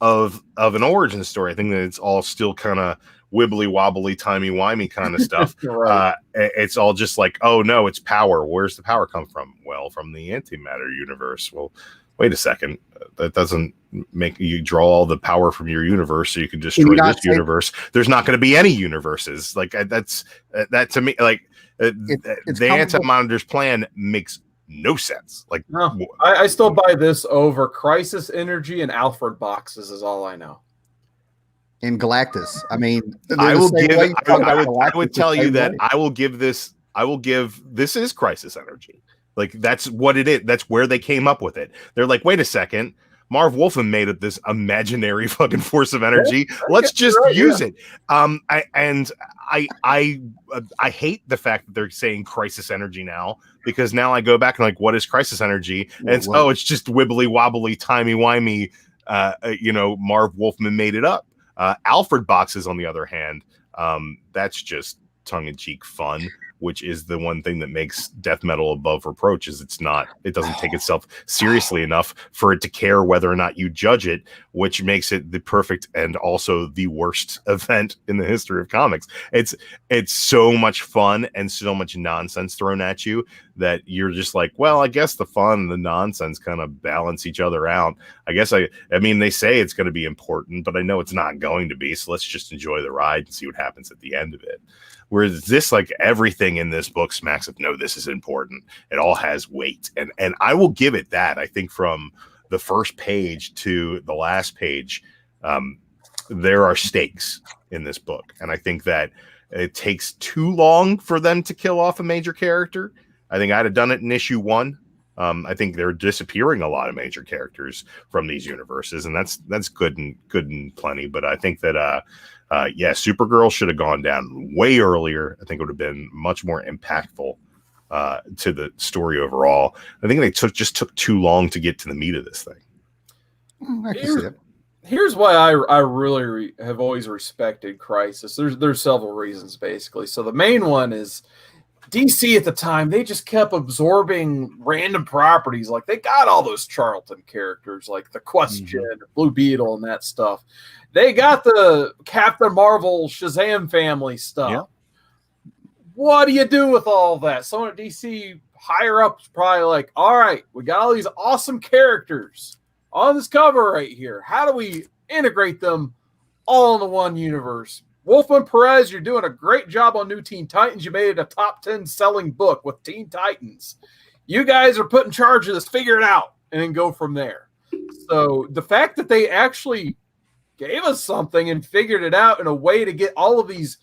of an origin story. I think that it's all still kind of wibbly wobbly, timey wimey kind of stuff. Right. It's all just like, oh no, it's power. Where's the power come from? Well, from the antimatter universe. Well, wait a second, that doesn't make you draw all the power from your universe so you can destroy this universe. There's not going to be any universes. Like that to me, like the Anti-Monitor's plan makes no sense. Like, no, I still buy this over Crisis Energy and Alfred boxes is all I know. And Galactus. I mean, I would tell you that I will give this is Crisis Energy. Like, that's what it is. That's where they came up with it. They're like, wait a second, Marv Wolfman made up this imaginary fucking force of energy. Let's just use it. I hate the fact that they're saying Crisis Energy now, because now I go back and like, what is Crisis Energy? And it's just wibbly wobbly, timey wimey. Marv Wolfman made it up. Alfred boxes, on the other hand, that's just tongue in cheek fun, which is the one thing that makes death metal above reproach, is it doesn't take itself seriously enough for it to care whether or not you judge it, which makes it the perfect and also the worst event in the history of comics. It's so much fun and so much nonsense thrown at you that you're just like, well, I guess the fun and the nonsense kind of balance each other out. I mean, they say it's going to be important, but I know it's not going to be, so let's just enjoy the ride and see what happens at the end of it. Whereas this, like, everything in this book smacks of, no, this is important. It all has weight. And I will give it that. I think from the first page to the last page, there are stakes in this book. And I think that it takes too long for them to kill off a major character. I think I'd have done it in issue 1. I think they're disappearing a lot of major characters from these universes, and that's good and plenty. But I think that Supergirl should have gone down way earlier. I think it would have been much more impactful to the story overall. I think they just took too long to get to the meat of this thing. Here's why I really have always respected Crisis. There's several reasons, basically. So the main one is DC at the time, they just kept absorbing random properties. Like, they got all those Charlton characters, like the Question, Blue Beetle, and that stuff. They got the Captain Marvel, Shazam family stuff. Yeah. What do you do with all that? Someone at DC higher up is probably like, all right, we got all these awesome characters on this cover right here. How do we integrate them all into one universe? Wolfman Perez, you're doing a great job on New Teen Titans. You made it a top 10 selling book with Teen Titans. You guys are put in charge of this. Figure it out and then go from there. So the fact that they actually gave us something and figured it out in a way to get all of these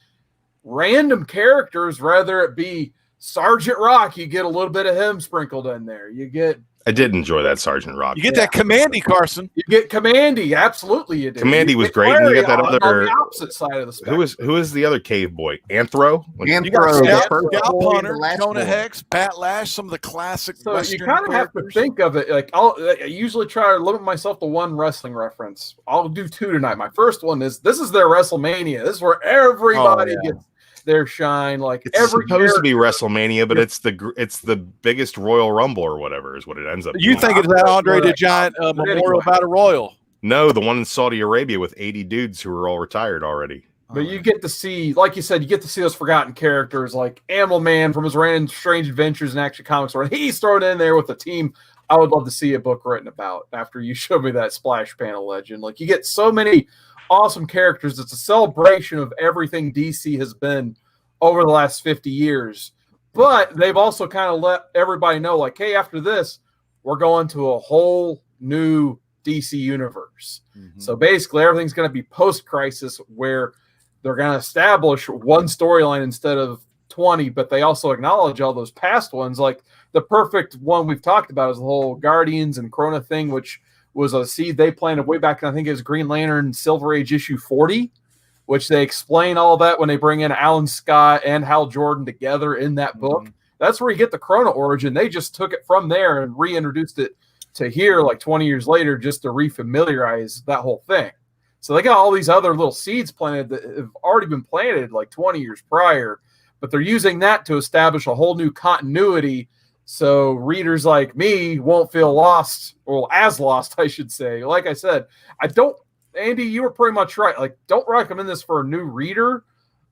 random characters, whether it be Sergeant Rock, you get a little bit of him sprinkled in there. You get I did enjoy that Sergeant Rock. You get that Commandy, Carson. You get Commandy, absolutely you do. Commandy was great, and you got that other on the opposite side of the spectrum. who is the other cave boy? Anthro? You got Anthro, Scalp Hunter, the last Jonah one. Hex, Batlash, some of the classic So Western you kind of have to characters. think of it like I usually try to limit myself to one wrestling reference. I'll do two tonight. My first one is this is their WrestleMania. This is where everybody gets their shine. Like It's every supposed to be WrestleMania, but it's the biggest Royal Rumble or whatever is what it ends up You being. think it's that Andre the Giant Memorial Battle Royal? No, the one in Saudi Arabia with 80 dudes who are all retired already. But you get to see, like you said, you get to see those forgotten characters like Animal Man from his Random Strange Adventures in Action Comics, where he's thrown in there with a team. I would love to see a book written about after you showed me that Splash Panel legend. Like you get so many awesome characters. It's a celebration of everything DC has been over the last 50 years. But they've also kind of let everybody know, like, hey, after this, we're going to a whole new DC universe. Mm-hmm. So basically, everything's going to be post-crisis where they're going to establish one storyline instead of 20, but they also acknowledge all those past ones. Like the perfect one we've talked about is the whole Guardians and Corona thing, which was a seed they planted way back in, I think it was Green Lantern Silver Age issue 40, which they explain all that when they bring in Alan Scott and Hal Jordan together in that book. Mm-hmm. That's where you get the Corona origin. They just took it from there and reintroduced it to here like 20 years later just to refamiliarize that whole thing. So they got all these other little seeds planted that have already been planted like 20 years prior, but they're using that to establish a whole new continuity so readers like me won't feel lost, or as lost, I should say. Like I said, Andy, you were pretty much right. Like, don't recommend this for a new reader,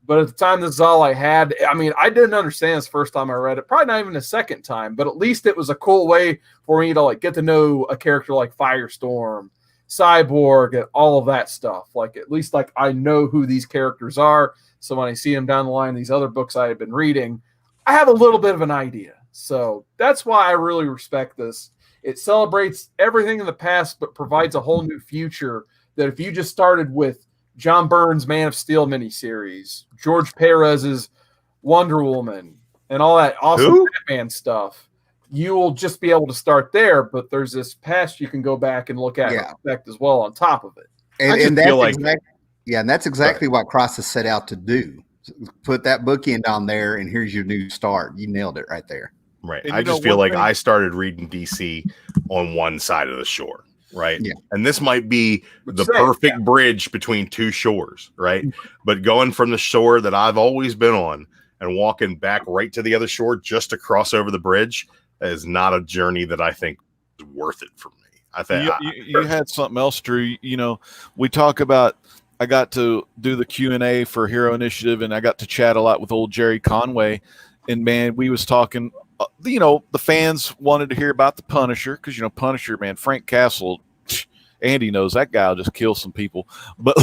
but at the time, this is all I had. I mean, I didn't understand this first time I read it, probably not even the second time, but at least it was a cool way for me to like get to know a character like Firestorm, Cyborg, and all of that stuff. Like, at least like I know who these characters are. So when I see them down the line, these other books I have been reading, I have a little bit of an idea. So that's why I really respect this. It celebrates everything in the past, but provides a whole new future that if you just started with John Byrne's Man of Steel miniseries, George Perez's Wonder Woman, and all that awesome Batman stuff, you will just be able to start there. But there's this past you can go back and look at and respect as well on top of it. And that's exactly what Crisis set out to do. Put that bookend on there, and here's your new start. You nailed it right there. Right. I just feel like I started reading DC on one side of the shore. Right. Yeah. And this might be the perfect bridge between two shores. Right. But going from the shore that I've always been on and walking back right to the other shore just to cross over the bridge is not a journey that I think is worth it for me. I think you had something else, Drew. You know, we talk about, I got to do the Q&A for Hero Initiative, and I got to chat a lot with old Jerry Conway. And man, we was talking, you know, the fans wanted to hear about the Punisher because, you know, Punisher, man, Frank Castle, Andy knows that guy will just kill some people. But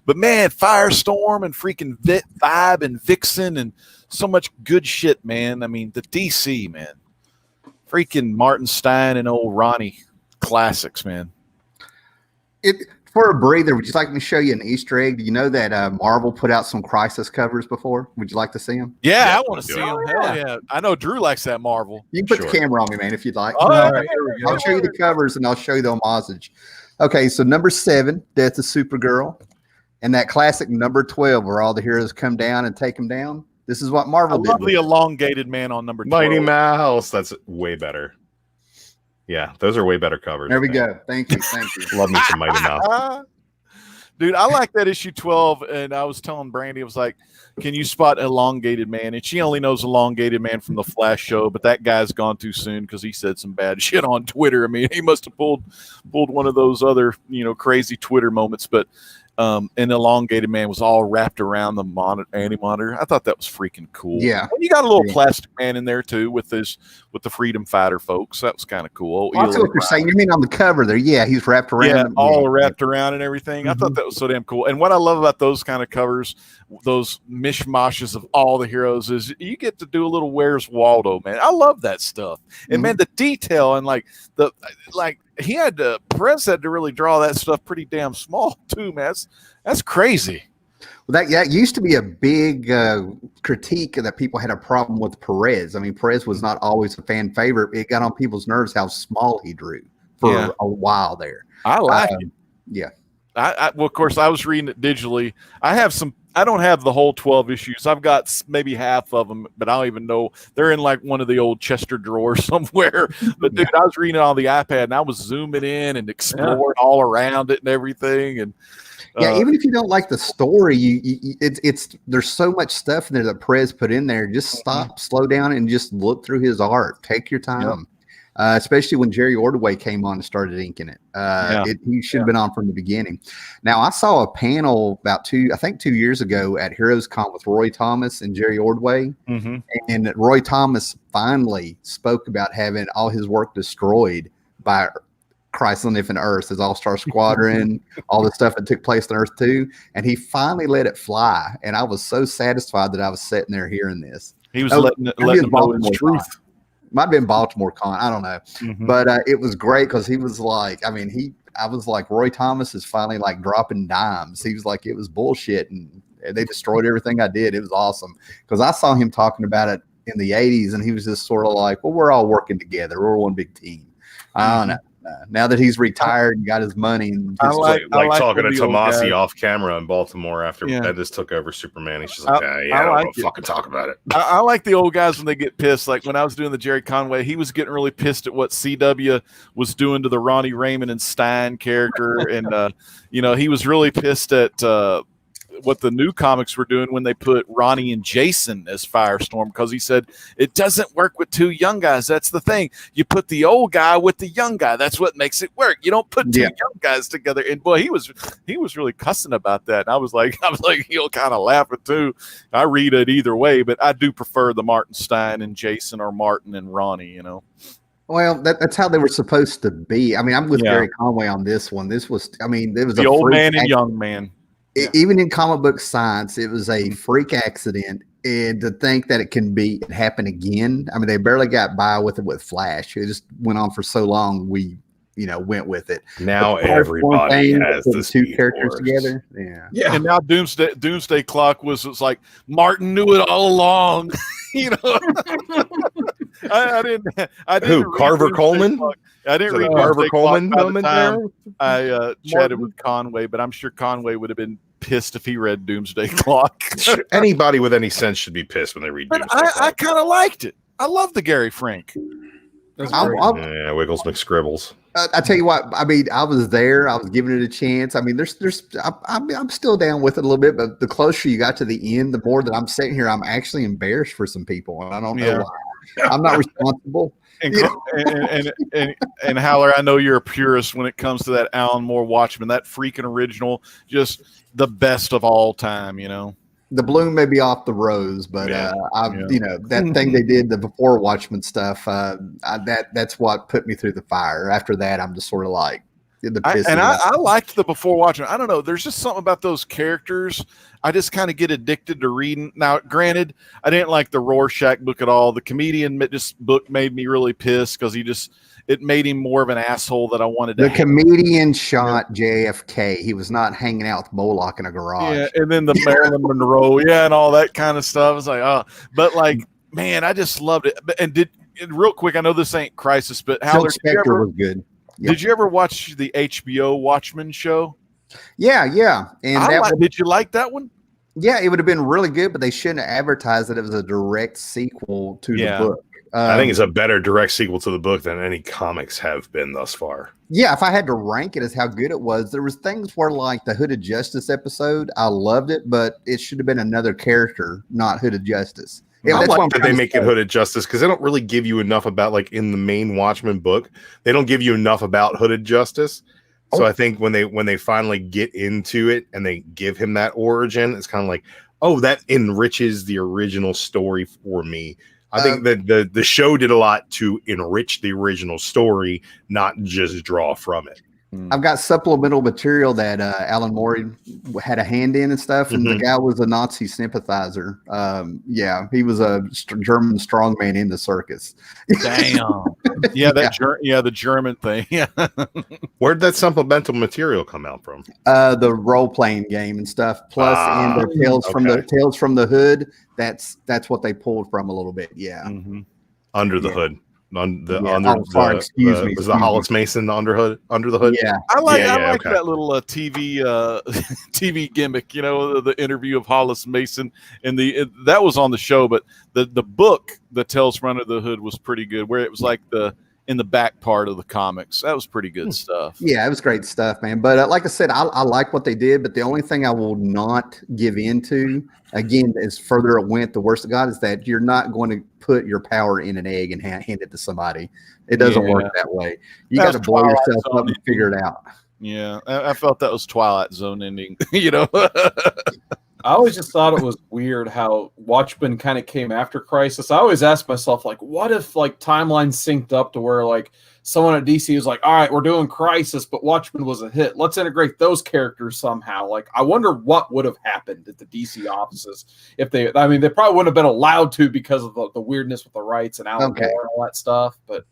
but man, Firestorm and freaking Vibe and Vixen and so much good shit, man. I mean, the DC, man. Freaking Martin Stein and old Ronnie classics, man. For a breather, would you like me to show you an Easter egg? Do you know that Marvel put out some Crisis covers before? Would you like to see them? Yeah, I want to see them. Hell yeah. I know Drew likes that Marvel. You can put the camera on me, man, if you'd like. All right, I'll show you the covers, and I'll show you the homage. Okay, so number 7, Death of Supergirl. And that classic number 12, where all the heroes come down and take them down. This is what Marvel did. I love the elongated man on number 12. Mighty Mouse. That's way better. Yeah, those are way better covers. There we go. Thank you. Thank you. Love me some Mighty Mouse. Dude, I like that issue 12, and I was telling Brandy, I was like, can you spot Elongated Man? And she only knows Elongated Man from the Flash show, but that guy's gone too soon because he said some bad shit on Twitter. I mean, he must have pulled one of those other, you know, crazy Twitter moments, but and Elongated Man was all wrapped around the anti-monitor. I thought that was freaking cool. Yeah. And you got a little Plastic Man in there too with the Freedom Fighter folks. That was kind of cool. I see what you're saying. You mean on the cover there? Yeah, he's wrapped around. Yeah, all wrapped around and everything. I thought that was so damn cool. And what I love about those kind of covers, those mishmashes of all the heroes, is you get to do a little Where's Waldo, man. I love that stuff. And man, the detail and Perez had to really draw that stuff pretty damn small too, man. That's crazy. Well, that used to be a big critique that people had a problem with Perez. I mean, Perez was not always a fan favorite. It got on people's nerves how small he drew for a while there. I like it. Yeah. Well, of course, I was reading it digitally. I don't have the whole 12 issues. I've got maybe half of them, but I don't even know. They're in like one of the old Chester drawers somewhere. But dude, I was reading it on the iPad and I was zooming in and exploring all around it and everything. And even if you don't like the story, there's so much stuff in there that Perez put in there. Just stop, slow down, and just look through his art. Take your time. Especially when Jerry Ordway came on and started inking it. He should have been on from the beginning. Now, I saw a panel about 2 years ago at Heroes Con with Roy Thomas and Jerry Ordway. And Roy Thomas finally spoke about having all his work destroyed by Christ on Infinite Earth, his All-Star Squadron, all the stuff that took place on Earth 2. And he finally let it fly. And I was so satisfied that I was sitting there hearing this. He was letting them know his truth. Might have been Baltimore Con, I don't know, but it was great because he was like, I was like, Roy Thomas is finally like dropping dimes. He was like, it was bullshit, and they destroyed everything I did. It was awesome because I saw him talking about it in the '80s, and he was just sort of like, well, we're all working together. We're one big team. I don't know. Now that he's retired and got his money, and I like talking to Tomasi off camera in Baltimore after Bendis took over Superman. He's just like, I don't want to fucking talk about it. I like the old guys when they get pissed. Like when I was doing the Jerry Conway, he was getting really pissed at what CW was doing to the Ronnie Raymond and Stein character, and he was really pissed at what the new comics were doing when they put Ronnie and Jason as Firestorm, because he said it doesn't work with two young guys. That's the thing. You put the old guy with the young guy. That's what makes it work. You don't put two young guys together. And boy, he was really cussing about that. And I was like, he'll kind of laughing too. I read it either way, but I do prefer the Martin Stein and Jason or Martin and Ronnie. Well, that's how they were supposed to be. I mean, I'm with Gary Conway on this one. This was, it was the old man and young man. Even in comic book science, it was a freak accident, and to think that it happen again. I mean, they barely got by with it with Flash. It just went on for so long. We, went with it. Now everybody has the two characters together. Yeah. And now Doomsday Clock was like Martin knew it all along. I didn't. Who? Carver Coleman? I didn't read Carver Coleman moment there. I chatted with Conway, but I'm sure Conway would have been pissed if he read Doomsday Clock. Anybody with any sense should be pissed when they read Doomsday Clock. I kind of liked it. I love the Gary Frank. Wiggles McScribbles. I tell you what, I was there. I was giving it a chance. I mean, I'm still down with it a little bit, but the closer you got to the end, the more that I'm sitting here, I'm actually embarrassed for some people, and I don't know why. I'm not responsible. And Howler, I know you're a purist when it comes to that Alan Moore Watchmen, that freaking original, just the best of all time. The bloom may be off the rose, but that thing they did, the before Watchmen stuff, that's what put me through the fire. After that, I'm just sort of like I liked the before Watchmen. I don't know. There's just something about those characters. I just kind of get addicted to reading. Now, granted, I didn't like the Rorschach book at all. The comedian book made me really pissed because it made him more of an asshole that I wanted to. The comedian shot JFK. He was not hanging out with Moloch in a garage. Yeah, and then the Marilyn Monroe, and all that kind of stuff. I was like, but like, man, I just loved it. And real quick, I know this ain't Crisis, but Howler, was good. Yep. Did you ever watch the HBO Watchmen show? Yeah. And did you like that one? Yeah, it would have been really good, but they shouldn't have advertised that it was a direct sequel to the book. I think it's a better direct sequel to the book than any comics have been thus far. Yeah, if I had to rank it as how good it was, there was things where like the Hooded Justice episode, I loved it, but it should have been another character, not Hooded Justice. Yeah, I like that they make it Hooded Justice because they don't really give you enough about, like in the main Watchmen book, they don't give you enough about Hooded Justice. So I think when they finally get into it and they give him that origin, it's kind of like, oh, that enriches the original story for me. I think that the show did a lot to enrich the original story, not just draw from it. I've got supplemental material that Alan Moore had a hand in and stuff, and the guy was a Nazi sympathizer. Yeah, he was a German strongman in the circus. Damn. Yeah, the German thing. Yeah. Where'd that supplemental material come out from? The role playing game and stuff. Plus, in the Tales from the Hood. That's what they pulled from a little bit. Yeah. Under the hood. Was the Hollis Mason under the hood? Yeah, I like that little TV gimmick. You know, the interview of Hollis Mason, and that was on the show. But the book that tells from under the hood was pretty good, where it was like in the back part of the comics. That was pretty good stuff. Yeah, it was great stuff, man. But like I said, I like what they did. But the only thing I will not give into, again, as further it went, the worst it got, is that you're not going to put your power in an egg and hand it to somebody. It doesn't work that way. You got to blow yourself up and figure it out. Yeah, I felt that was Twilight Zone ending. You know. I always just thought it was weird how Watchmen kind of came after Crisis. I always asked myself, like, what if like timelines synced up to where like someone at DC was like, all right, we're doing Crisis, but Watchmen was a hit. Let's integrate those characters somehow. Like, I wonder what would have happened at the DC offices if they probably wouldn't have been allowed to because of the weirdness with the rights and Alan Moore and all that stuff. But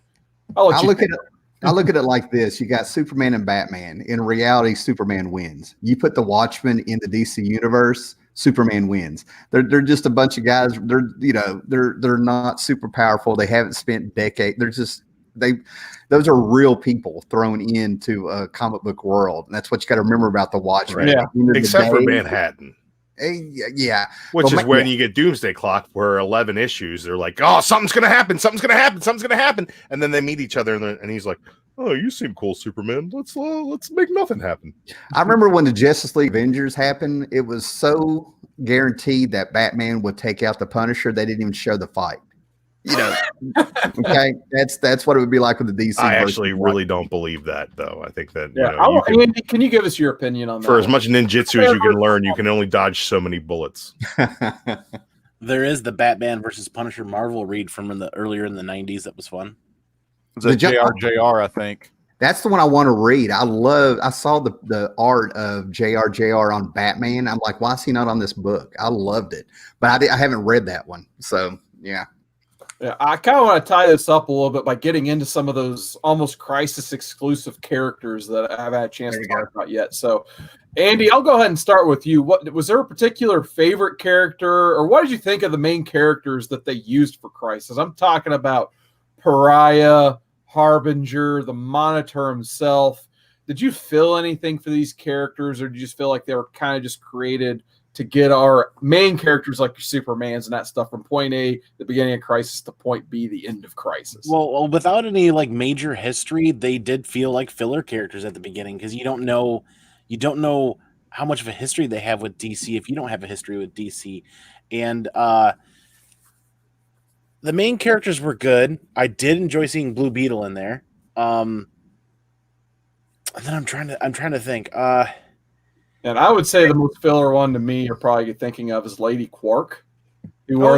I look at it like this. You got Superman and Batman. In reality, Superman wins. You put the Watchmen in the DC universe, Superman wins. They're just a bunch of guys. They're not super powerful. They haven't spent decades. Those are real people thrown into a comic book world. And that's what you got to remember about the Watchmen. Right. Yeah. Except for Manhattan. Yeah. Which is when you get Doomsday Clock, where 11 issues, they're like, oh, something's going to happen. And then they meet each other and he's like, oh, you seem cool, Superman. Let's make nothing happen. I remember when the Justice League Avengers happened, it was so guaranteed that Batman would take out the Punisher, they didn't even show the fight. You know, okay, that's what it would be like with the DC. I actually really don't believe that, though. I think that Andy, can you give us your opinion on that? For as much ninjutsu as you can learn, you can only dodge so many bullets. There is the Batman versus Punisher Marvel read from earlier in the 90s that was fun. It was JR, I think. That's the one I want to read. I saw the art of JR on Batman. I'm like, why is he not on this book? I loved it, but I haven't read that one. So yeah. Yeah, I kind of want to tie this up a little bit by getting into some of those almost Crisis exclusive characters that I haven't had a chance to talk about yet. So, Andy, I'll go ahead and start with you. What was there a particular favorite character, or what did you think of the main characters that they used for Crisis? I'm talking about Pariah, Harbinger, the Monitor himself. Did you feel anything for these characters, or did you just feel like they were kind of just created to get our main characters like your Supermans and that stuff from point A, the beginning of Crisis, to point B, the end of Crisis? Well, without any like major history, they did feel like filler characters at the beginning because you don't know how much of a history they have with DC if you don't have a history with DC. And the main characters were good. I did enjoy seeing Blue Beetle in there. And then I'm trying to think. And I would say the most filler one to me you're probably thinking of is Lady Quark. Yellow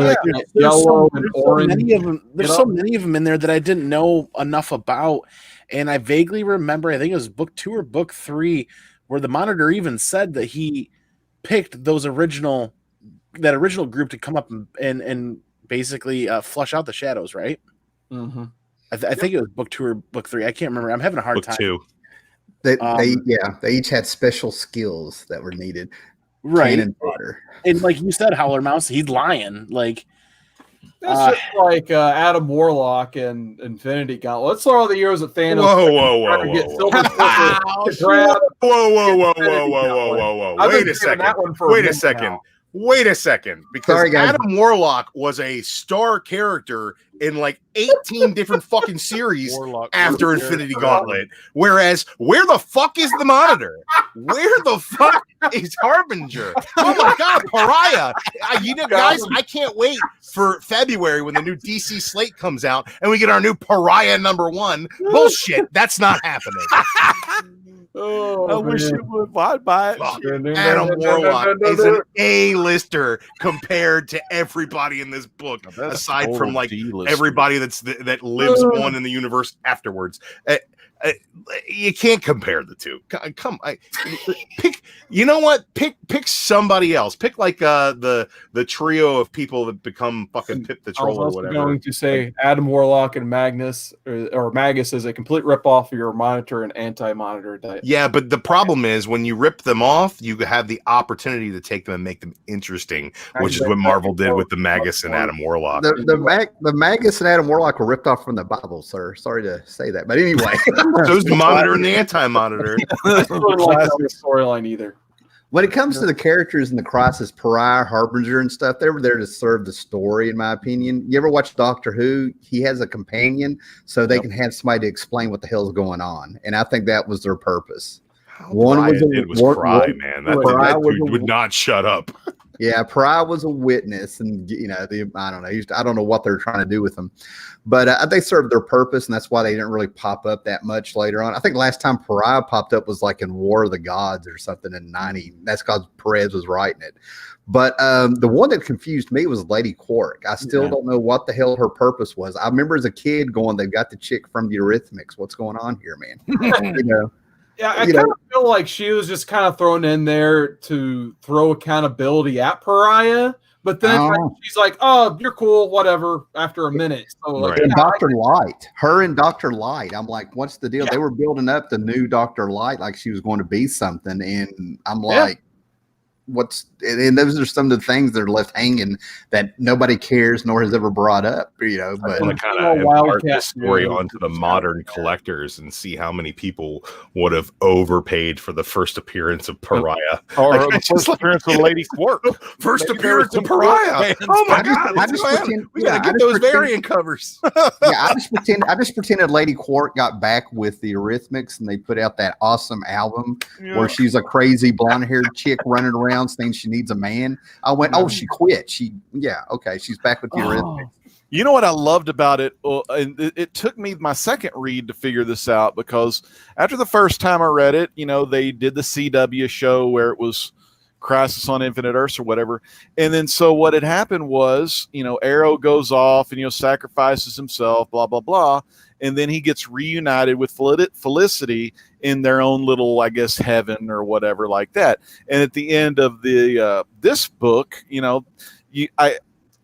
and orange. There's so many of them in there that I didn't know enough about. And I vaguely remember, I think it was book 2 or book 3, where the Monitor even said that he picked that original group to come up and basically flush out the shadows, right? Mm-hmm. I think it was book 2 or book 3. I can't remember. I'm having a hard time. Book 2. They each had special skills that were needed. Right. And like you said, Howler Mouse, he's lying. Like that's just like Adam Warlock and Infinity Gauntlet. Let's throw all the heroes at Thanos. Whoa. Wait a second. Because Adam Warlock was a star character in like 18 different fucking series after Infinity Gauntlet. Whereas, where the fuck is the Monitor? Where the fuck is Harbinger? Oh my God, Pariah. Guys, I can't wait for February when the new DC slate comes out and we get our new Pariah #1. Bullshit. That's not happening. I wish it would. I'd buy it. Adam Warlock is an A-lister compared to everybody in this book, aside from like everybody that lives on in the universe afterwards. You can't compare the two. Pick. You know what? Pick somebody else. Pick like the trio of people that become fucking Pip the Troll or whatever. I was going to say Adam Warlock and Magnus or Magus is a complete ripoff of your Monitor and Anti-Monitor type. Yeah, but the problem is when you rip them off, you have the opportunity to take them and make them interesting, which is what Marvel did with the Magus and Adam Warlock. The Magus and Adam Warlock were ripped off from the Bible, sir. Sorry to say that, but anyway. So's the Monitor and the Anti-Monitor. I don't like the storyline either. When it comes to the characters in the Crisis, Pariah, Harbinger, and stuff, they were there to serve the story, in my opinion. You ever watch Doctor Who? He has a companion, so they can have somebody to explain what the hell's going on, and I think that was their purpose. One was Pariah, man. That dude would not shut up. Yeah, Pariah was a witness, and I don't know. I don't know what they're trying to do with him, but they served their purpose, and that's why they didn't really pop up that much later on. I think last time Pariah popped up was like in War of the Gods or something in '90. That's because Perez was writing it. But the one that confused me was Lady Quark. I still don't know what the hell her purpose was. I remember as a kid going, "They've got the chick from the Eurythmics. What's going on here, man?" Yeah, I kind of feel like she was just kind of thrown in there to throw accountability at Pariah, but then she's like, "Oh, you're cool, whatever." After a minute, so like, and Dr. Light, her and Dr. Light, I'm like, "What's the deal?" Yeah. They were building up the new Dr. Light like she was going to be something, and I'm like, and those are some of the things that are left hanging that nobody cares nor has ever brought up, But I want to kind of impart this story onto the modern collectors and see how many people would have overpaid for the first appearance of Pariah, or the first appearance of Lady Quark. First appearance of Pariah. Oh my God! We gotta get those variant covers. I just pretended Lady Quark got back with the Eurythmics and they put out that awesome album where she's a crazy blonde-haired chick running around saying she needs a man. I went, "Oh, she quit." She's back with the Eurythmics. You know what I loved about it? And it took me my second read to figure this out, because after the first time I read it, they did the CW show where it was Crisis on Infinite Earths or whatever. And then so what had happened was, Arrow goes off and, sacrifices himself, blah, blah, blah. And then he gets reunited with Felicity in their own little, I guess, heaven or whatever like that. And at the end of the this book,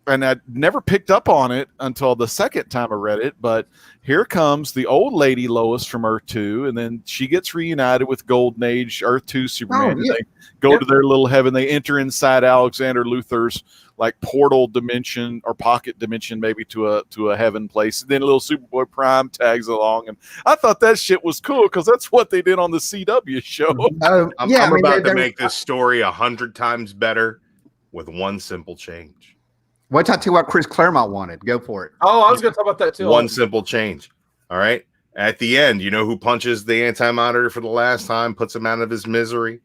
I never picked up on it until the second time I read it, but here comes the old lady Lois from Earth 2, and then she gets reunited with Golden Age Earth 2 Superman. They go to their little heaven. They enter inside Alexander Luthor's like portal dimension or pocket dimension, maybe to a heaven place. And then a little Superboy Prime tags along, and I thought that shit was cool because that's what they did on the CW show. I'm about to make this story 100 times better with one simple change. Wait till I tell you what Chris Claremont wanted. Go for it. Oh, I was going to talk about that too. One simple change. All right. At the end, who punches the Anti-Monitor for the last time, puts him out of his misery?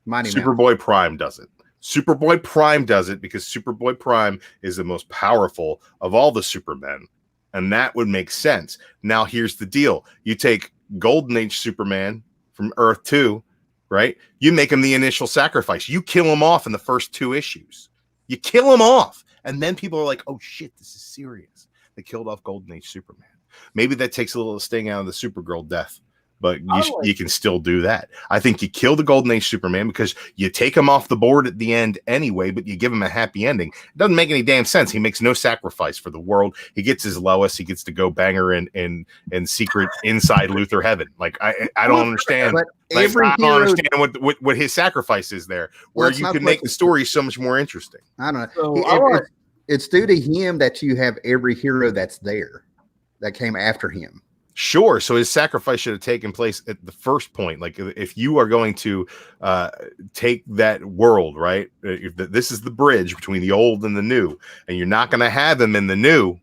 Superboy Prime does it. Superboy Prime does it because Superboy Prime is the most powerful of all the Supermen. And that would make sense. Now, here's the deal. You take Golden Age Superman from Earth 2, right? You make him the initial sacrifice. You kill him off in the first 2 issues. You kill him off. And then people are like, "Oh shit, this is serious." They killed off Golden Age Superman. Maybe that takes a little sting out of the Supergirl death, but you can still do that. I think you kill the Golden Age Superman because you take him off the board at the end anyway, but you give him a happy ending. It doesn't make any damn sense. He makes no sacrifice for the world. He gets his Lois. He gets to go bang her in secret inside Luthor heaven. Like I don't understand. I don't understand what his sacrifice is there, where you can make the story so much more interesting. I don't know. It's due to him that you have every hero that's there that came after him. Sure. So his sacrifice should have taken place at the first point. Like if you are going to take that world, right? This is the bridge between the old and the new, and you're not going to have him in the new.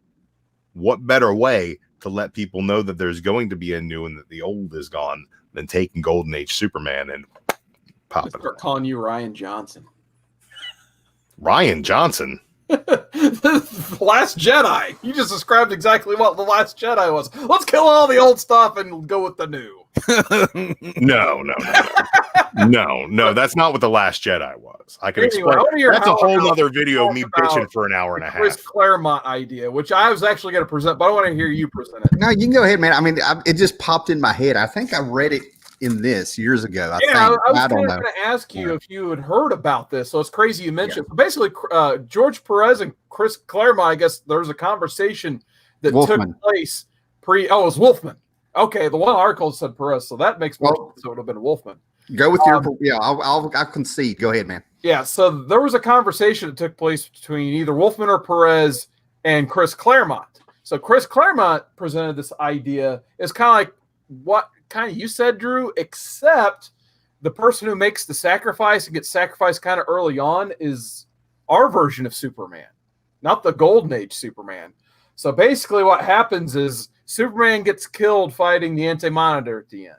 What better way to let people know that there's going to be a new and that the old is gone than taking Golden Age Superman and popping it? Start calling you Ryan Johnson. Ryan Johnson? The Last Jedi. You just described exactly what The Last Jedi was. Let's kill all the old stuff and go with the new. No. That's not what The Last Jedi was. I can explain. That's a whole nother video of me bitching for an hour and a half. Chris Claremont idea, which I was actually going to present, but I want to hear you present it. No, you can go ahead, man. I mean, it just popped in my head. I think I read it in this years ago. I was going to ask you if you had heard about this. So it's crazy you mentioned. Yeah. Basically, George Perez and Chris Claremont, I guess there was a conversation that took place it was Wolfman. Okay, the one article said Perez, so that makes more sense. So it would have been Wolfman. Go with I'll concede. Go ahead, man. Yeah, so there was a conversation that took place between either Wolfman or Perez and Chris Claremont. So Chris Claremont presented this idea. It's kind of like what kind of you said, Drew, except the person who makes the sacrifice and gets sacrificed kind of early on is our version of Superman, not the Golden Age Superman. So basically what happens is Superman gets killed fighting the Anti-Monitor at the end.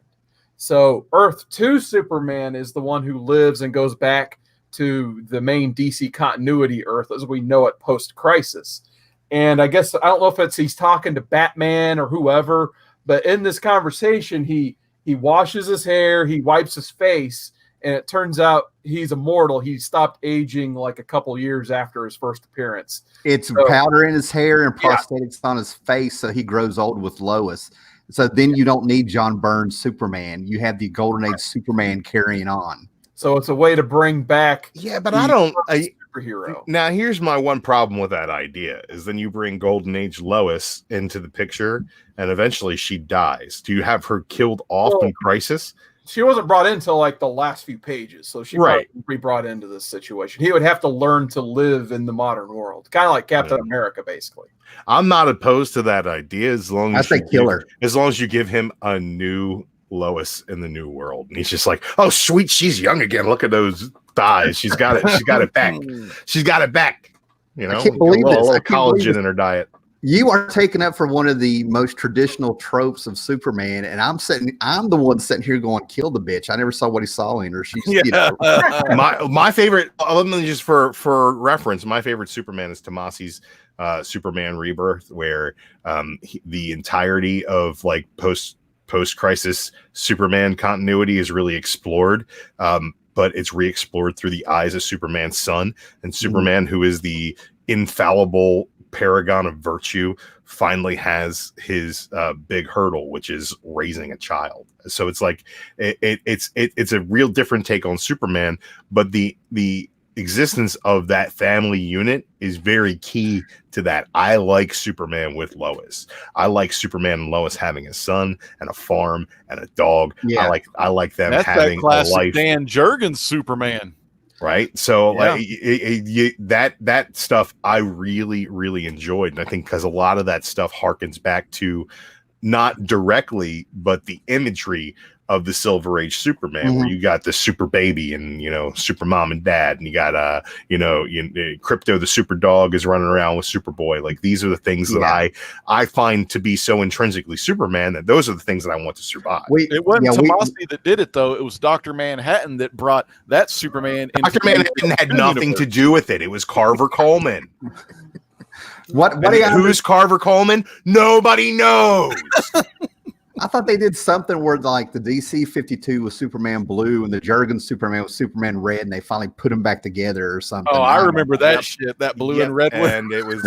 So Earth 2 Superman is the one who lives and goes back to the main DC continuity Earth as we know it post-crisis. And I guess, I don't know if he's talking to Batman or whoever, but in this conversation, he washes his hair, he wipes his face, and it turns out he's immortal. He stopped aging like a couple years after his first appearance. It's powder in his hair and prosthetics on his face, so he grows old with Lois. So then you don't need John Byrne's Superman. You have the Golden Age Superman carrying on. So it's a way to bring back. Yeah, but I don't. Superhero. Now, here's my one problem with that idea: is then you bring Golden Age Lois into the picture, and eventually she dies. Do you have her killed off in Crisis? She wasn't brought in until like the last few pages, so she would be brought into this situation. He would have to learn to live in the modern world, kind of like Captain America, basically. I'm not opposed to that idea as long as as long as you give him a new Lois in the new world, and he's just like, oh sweet, she's young again. Look at those thighs. She's got it. She's got it back. She's got it back. You know, I can't believe this. A little collagen in her diet. You are taking up for one of the most traditional tropes of Superman, and I'm the one sitting here going, kill the bitch. I never saw what he saw in her. She's you know. my favorite, let me just for reference, my favorite Superman is Tomasi's Superman Rebirth, where the entirety of like post-crisis Superman continuity is really explored. But it's re-explored through the eyes of Superman's son, and Superman, who is the infallible paragon of virtue, finally has his big hurdle, which is raising a child. So it's like it's a real different take on Superman, but the existence of that family unit is very key to that. I like Superman with Lois. I like Superman and Lois having a son and a farm and a dog. Yeah. I like them having that classic a life. Dan Jurgens Superman. Right. So like that stuff I really, really enjoyed. And I think because a lot of that stuff harkens back to not directly, but the imagery of the Silver Age Superman, where you got the super baby and, you know, super mom and dad, and you got Crypto the super dog is running around with Superboy. Like these are the things that I find to be so intrinsically Superman that those are the things that I want to survive. It wasn't Tomasi that did it though. It was Dr. Manhattan that brought that Superman. Dr. Manhattan had nothing to do with it. It was Carver Coleman. Who's Carver Coleman? Nobody knows. I thought they did something where like the DC 52 was Superman blue and the Jurgens Superman was Superman red, and they finally put them back together or something. Oh, I remember that shit, that blue and red one. And it was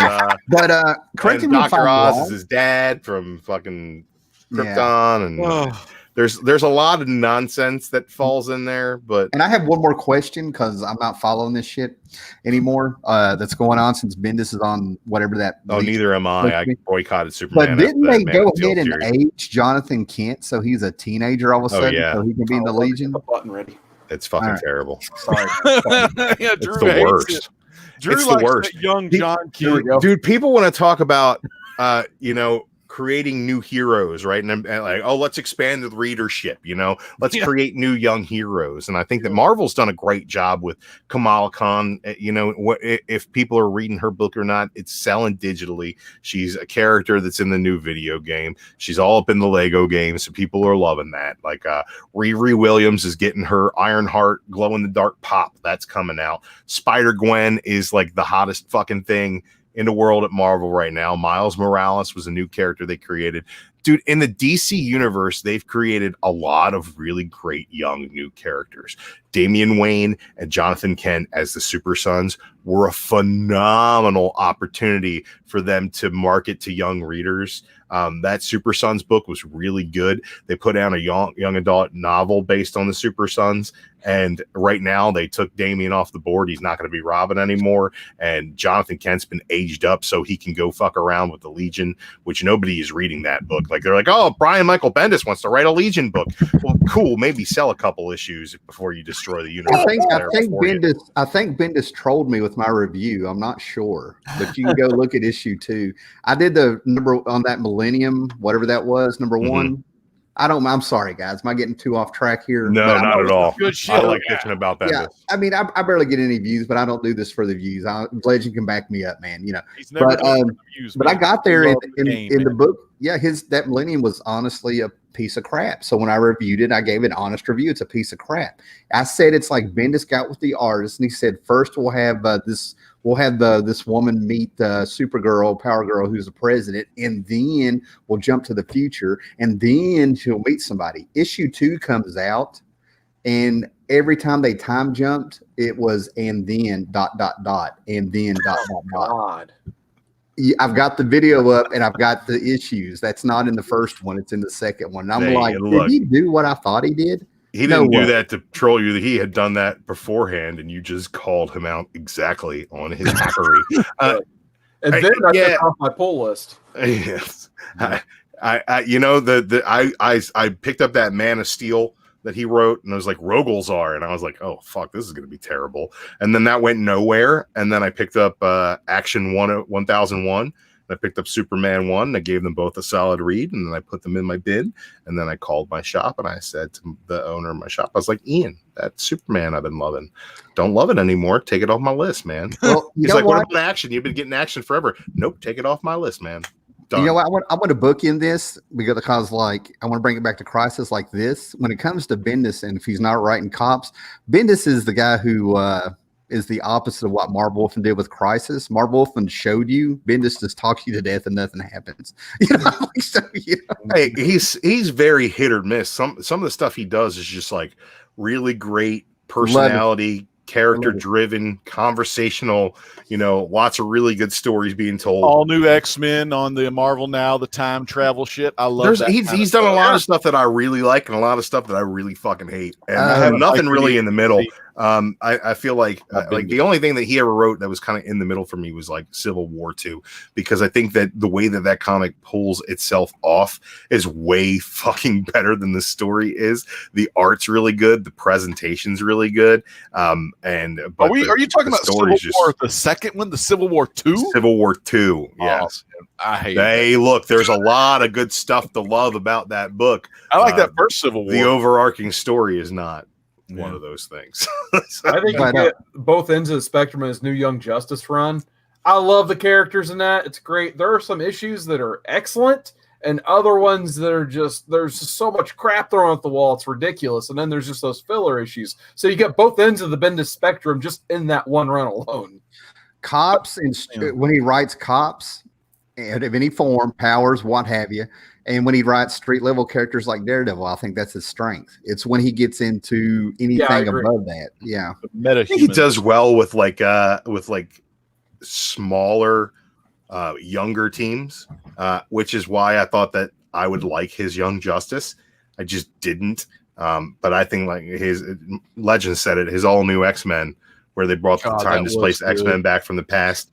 but correct me if Dr. I'm Oz wrong. is his dad from fucking Krypton, and there's a lot of nonsense that falls in there. But and I have one more question because I'm not following this shit anymore. That's going on since Bendis is on whatever that. Neither am I. I boycotted Superman. But didn't they go ahead and age Jonathan Kent so he's a teenager all of a sudden, so he can be in the Legion? The button ready. It's fucking terrible. Sorry. Yeah, Drew it's the worst. Drew it's likes the worst. Young John Q. Dude, people want to talk about creating new heroes, right? And like, oh, let's expand the readership, let's create new young heroes. And I think that Marvel's done a great job with Kamala Khan. If people are reading her book or not, it's selling digitally. She's a character that's in the new video game. She's all up in the Lego game, so people are loving that. Like Riri Williams is getting her Ironheart glow in the dark pop. That's coming out. Spider-Gwen is like the hottest fucking thing in the world at Marvel right now. Miles Morales was a new character they created. dude, in the DC universe, they've created a lot of really great young new characters. Damian Wayne and Jonathan Kent as the Super Sons were a phenomenal opportunity for them to market to young readers. That Super Sons book was really good. They put out a young adult novel based on the Super Sons, and right now they took Damian off the board. He's not going to be Robin anymore, and Jonathan Kent's been aged up so he can go fuck around with the Legion, which nobody is reading that book. Like, they're like, oh, Brian Michael Bendis wants to write a Legion book. Well, cool, maybe sell a couple issues before you destroy the universe. I think Bendis trolled me with my review. I'm not sure, but you can go look at issue 2. I did the number on that Millennium, whatever that was, number 1. I'm sorry, guys. Am I getting too off track here? No, not at all. Good shit. I like bitching about Bendis. Yeah, I mean, I barely get any views, but I don't do this for the views. Legend can back me up, man. You know, He's never but I got there in the book. Yeah, that Millennium was honestly a piece of crap. So when I reviewed it, I gave it an honest review. It's a piece of crap. I said it's like Bendis got with the artist, and he said first we'll have this woman meet Supergirl, Power Girl, who's the president, and then we'll jump to the future, and then she'll meet somebody. Issue 2 comes out, and every time they time jumped, it was and then ... and then ... God. I've got the video up and I've got the issues. That's not in the first one. It's in the second one. And I'm like, did he do what I thought he did? He didn't do that to troll you. He had done that beforehand, and you just called him out exactly on his hackery. And then I took off my pull list. Yes, I picked up that Man of Steel that he wrote, and I was like, Rogolzar, and I was like, oh fuck, this is going to be terrible. And then that went nowhere. And then I picked up Action 1001. And I picked up Superman 1. And I gave them both a solid read, and then I put them in my bin. And then I called my shop, and I said to the owner of my shop, I was like, Ian, that Superman I've been loving, don't love it anymore. Take it off my list, man. Well, he's like, what about Action? You've been getting Action forever. Nope, take it off my list, man. Done. You know what? I want to book in this because like I want to bring it back to Crisis like this. When it comes to Bendis, and if he's not writing cops, Bendis is the guy who is the opposite of what Marv Wolfman did with Crisis. Marv Wolfman showed you. Bendis just talks you to death and nothing happens. Hey, he's very hit or miss. Some of the stuff he does is just like really great personality, character driven, conversational, lots of really good stories being told. All new X-Men on the Marvel Now, the time travel shit. I love that. He's done a lot of stuff that I really like and a lot of stuff that I really fucking hate. And I have nothing really in the middle. I feel like the only thing that he ever wrote that was kind of in the middle for me was like Civil War 2, because I think that the way that comic pulls itself off is way fucking better than the story is. The art's really good, the presentation's really good. Are you talking about Civil War, the second one, the Civil War 2? Civil War 2, yes. I hate it. Look, there's a lot of good stuff to love about that book. I like that first Civil War. The overarching story is not one of those things. I think you get both ends of the spectrum in his new Young Justice run. I love the characters in that. It's great. There are some issues that are excellent and other ones that are there's just so much crap thrown at the wall. It's ridiculous. And then there's just those filler issues. So you get both ends of the Bendis spectrum just in that one run alone. Cops, when he writes cops and of any form, powers, what have you, and when he writes street level characters like Daredevil, I think that's his strength. It's when he gets into anything above that. Yeah. I think he does well with smaller, younger teams, which is why I thought that I would like his Young Justice. I just didn't. But I think like his Legend said it, his all new X-Men, where they brought the time displaced X-Men back from the past.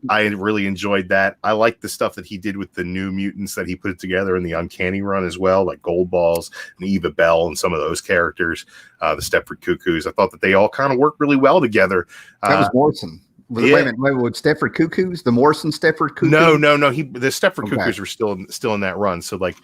I really enjoyed that. I like the stuff that he did with the New Mutants that he put together in the Uncanny run as well, like Gold Balls and Eva Bell and some of those characters, the Stepford Cuckoos. I thought that they all kind of worked really well together. That was Morrison. Wait a minute, with Stepford Cuckoos, the Morrison Stepford Cuckoos? No. The Stepford Cuckoos were still in that run. So like,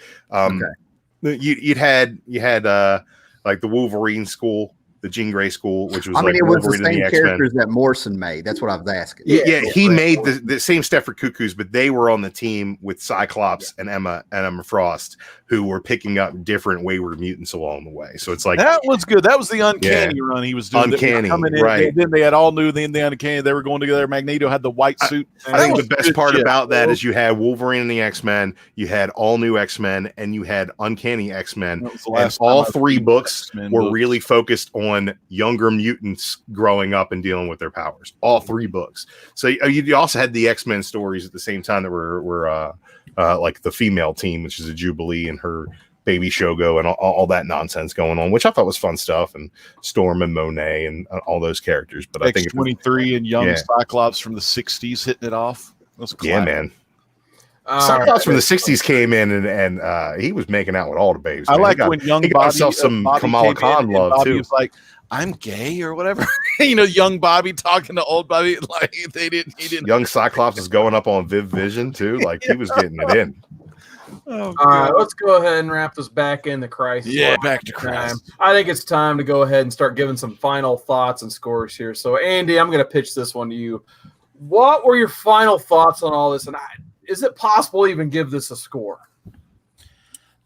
you had like the Wolverine school. the Jean Grey school, which was I mean, like it was the Wolverine and same the X-Men. characters that Morrison made. That's what I was asking. Yeah, he made the same stuff for Cuckoos, but they were on the team with Cyclops and Emma Frost, who were picking up different wayward mutants along the way. So it's like that was good. That was the Uncanny run he was doing. Uncanny, coming in, right? Then they had all new. Then the Uncanny, they were going together. Magneto had the white suit. I think the best part about that is you had Wolverine and the X-Men, you had all new X-Men, and you had Uncanny X-Men. And all three books were really focused on younger mutants growing up and dealing with their powers. All three books. So you also had the X-Men stories at the same time that were like the female team, which is a Jubilee and her baby Shogo and all that nonsense going on, which I thought was fun stuff, and Storm and Monet and all those characters. But I think X-23 and young Cyclops from the 60s hitting it off. Yeah, man. Cyclops from the 60s came in and he was making out with all the babes. I like when young Bobby himself some Kamala Khan love Bobby too. Was like, I'm gay or whatever. Young Bobby talking to old Bobby, like he didn't. Young Cyclops is going up on Viv Vision too, like he was getting it in. All right, let's go ahead and wrap this back in the Crisis. Yeah, back to Crisis. I think it's time to go ahead and start giving some final thoughts and scores here. So, Andy, I'm going to pitch this one to you. What were your final thoughts on all this? And is it possible to even give this a score?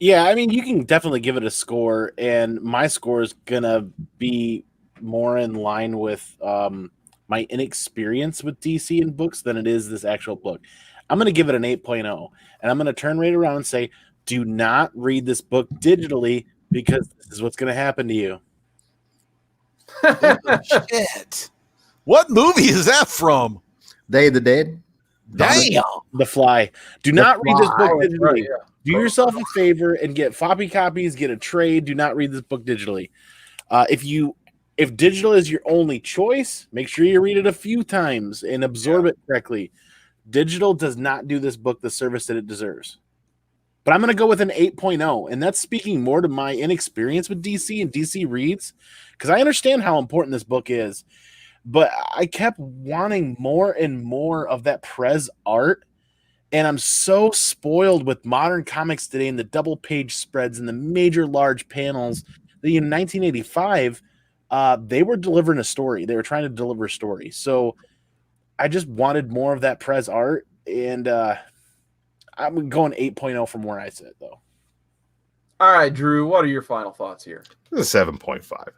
Yeah, I mean, you can definitely give it a score, and my score is gonna be more in line with my inexperience with DC and books than it is this actual book. I'm gonna give it an 8.0, and I'm gonna turn right around and say, do not read this book digitally because this is what's gonna happen to you. Shit! What movie is that from? Day of the Dead. Damn. The Fly. Do not read this book digitally. Right, yeah. Do yourself a favor and get floppy copies, get a trade. Do not read this book digitally. If digital is your only choice, make sure you read it a few times and absorb it correctly. Digital does not do this book the service that it deserves. But I'm going to go with an 8.0, and that's speaking more to my inexperience with DC and DC reads, because I understand how important this book is, but I kept wanting more and more of that Prez art. And I'm so spoiled with modern comics today and the double page spreads and the major large panels that in 1985, they were delivering a story. They were trying to deliver a story. So I just wanted more of that Prez art. And I'm going 8.0 from where I sit, though. All right, Drew, what are your final thoughts here? This is 7.5.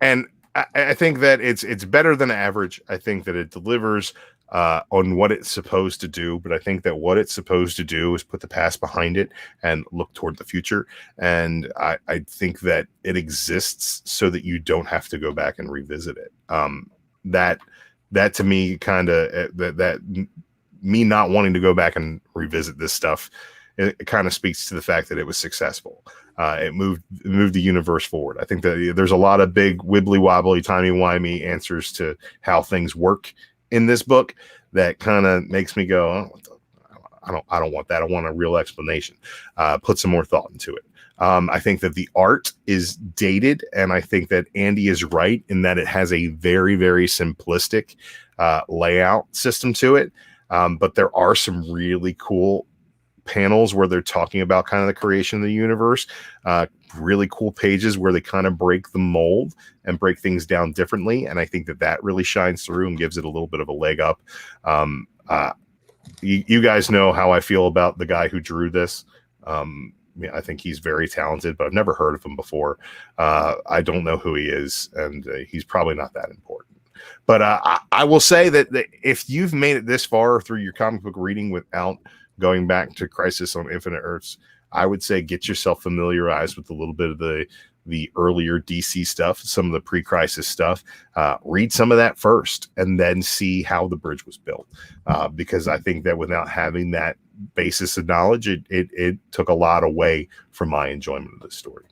And I think that it's better than average. I think that it delivers on what it's supposed to do, but I think that what it's supposed to do is put the past behind it and look toward the future. And I think that it exists so that you don't have to go back and revisit it. That to me, kind of that me not wanting to go back and revisit this stuff, it kind of speaks to the fact that it was successful. It moved the universe forward. I think that there's a lot of big wibbly wobbly, timey wimey answers to how things work in this book that kind of makes me go, oh, I don't want that. I want a real explanation. Put some more thought into it. I think that the art is dated, and I think that Andy is right in that it has a very, very simplistic layout system to it. But there are some really cool panels where they're talking about kind of the creation of the universe, really cool pages where they kind of break the mold and break things down differently. And I think that really shines through and gives it a little bit of a leg up. You guys know how I feel about the guy who drew this. I think he's very talented, but I've never heard of him before. I don't know who he is, and he's probably not that important. But I will say that if you've made it this far through your comic book reading without going back to Crisis on Infinite Earths, I would say get yourself familiarized with a little bit of the earlier DC stuff, some of the pre-Crisis stuff. Read some of that first and then see how the bridge was built. Because I think that without having that basis of knowledge, it took a lot away from my enjoyment of this story.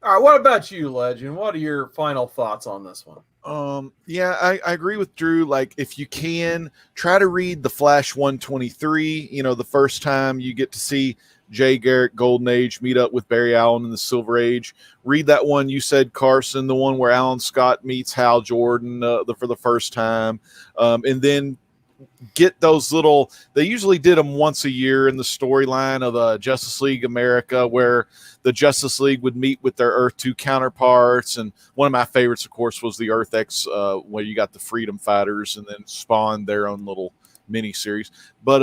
All right, what about you, Legend? What are your final thoughts on this one? Yeah, I agree with Drew. Like, if you can, try to read the Flash 123. The first time you get to see Jay Garrick Golden Age meet up with Barry Allen in the Silver Age. Read that one you said, Carson, the one where Alan Scott meets Hal Jordan for the first time. And then get those little, they usually did them once a year in the storyline of Justice League America, where the Justice League would meet with their Earth 2 counterparts. And one of my favorites, of course, was the Earth X, where you got the Freedom Fighters and then spawned their own little mini series. But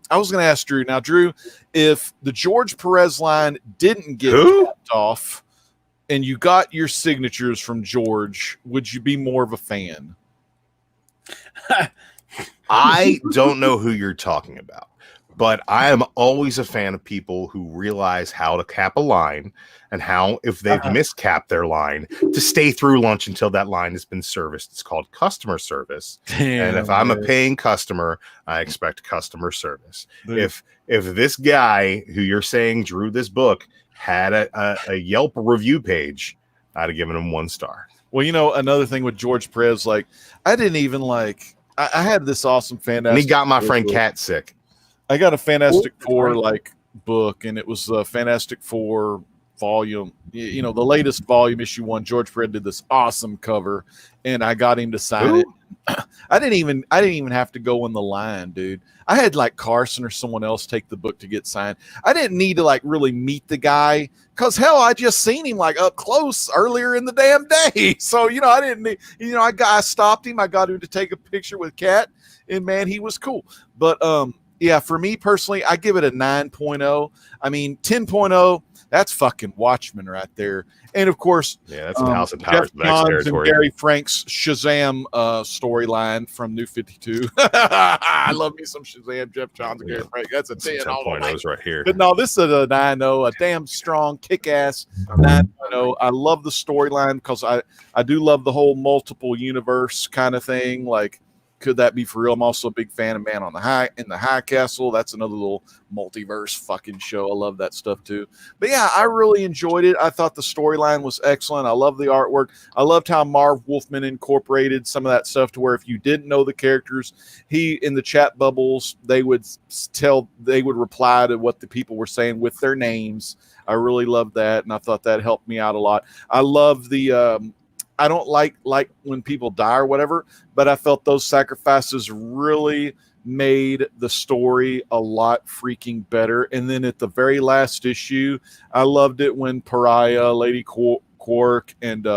I was going to ask Drew. Now, Drew, if the George Perez line didn't get capped off and you got your signatures from George, would you be more of a fan? I don't know who you're talking about, but I am always a fan of people who realize how to cap a line and how, if they've miscapped their line, to stay through lunch until that line has been serviced. It's called customer service. And if I'm a paying customer, I expect customer service. If this guy who you're saying drew this book had a Yelp review page, I'd have given him 1 star. Well, you know, another thing with George Perez, like, I didn't even like, I had this awesome Fantastic And he got my Four friend book. Cat sick. I got a Fantastic Four like book, and it was a Fantastic Four volume. You know, the latest volume, issue 1. George Perez did this awesome cover, and I got him to sign it. I didn't even have to go in the line, dude. I had like Carson or someone else take the book to get signed. I didn't need to like really meet the guy, because hell, I just seen him like up close earlier in the damn day. So, you know, I didn't need, you know, I stopped him. I got him to take a picture with Cat, and man, he was cool. But yeah, for me personally, I give it a 9.0. I mean, 10.0, that's fucking Watchmen right there. And of course, yeah, that's House of Powers Jeff Johns and Gary Frank's Shazam storyline from New 52. I love me some Shazam, Jeff Johns and Gary Frank. That's a 10 all the way. right here. But no, this is a 9.0, a damn strong, kick-ass 9.0. I love the storyline because I do love the whole multiple universe kind of thing. Like, could that be for real? I'm also a big fan of Man on the High Castle. That's another little multiverse fucking show. I love that stuff too. But yeah, I really enjoyed it. I thought the storyline was excellent. I love the artwork. I loved how Marv Wolfman incorporated some of that stuff to where if you didn't know the characters, he in the chat bubbles, they would reply to what the people were saying with their names. I really loved that, and I thought that helped me out a lot. I love the I don't like when people die or whatever, but I felt those sacrifices really made the story a lot freaking better. And then at the very last issue, I loved it when Pariah, Lady Quark, and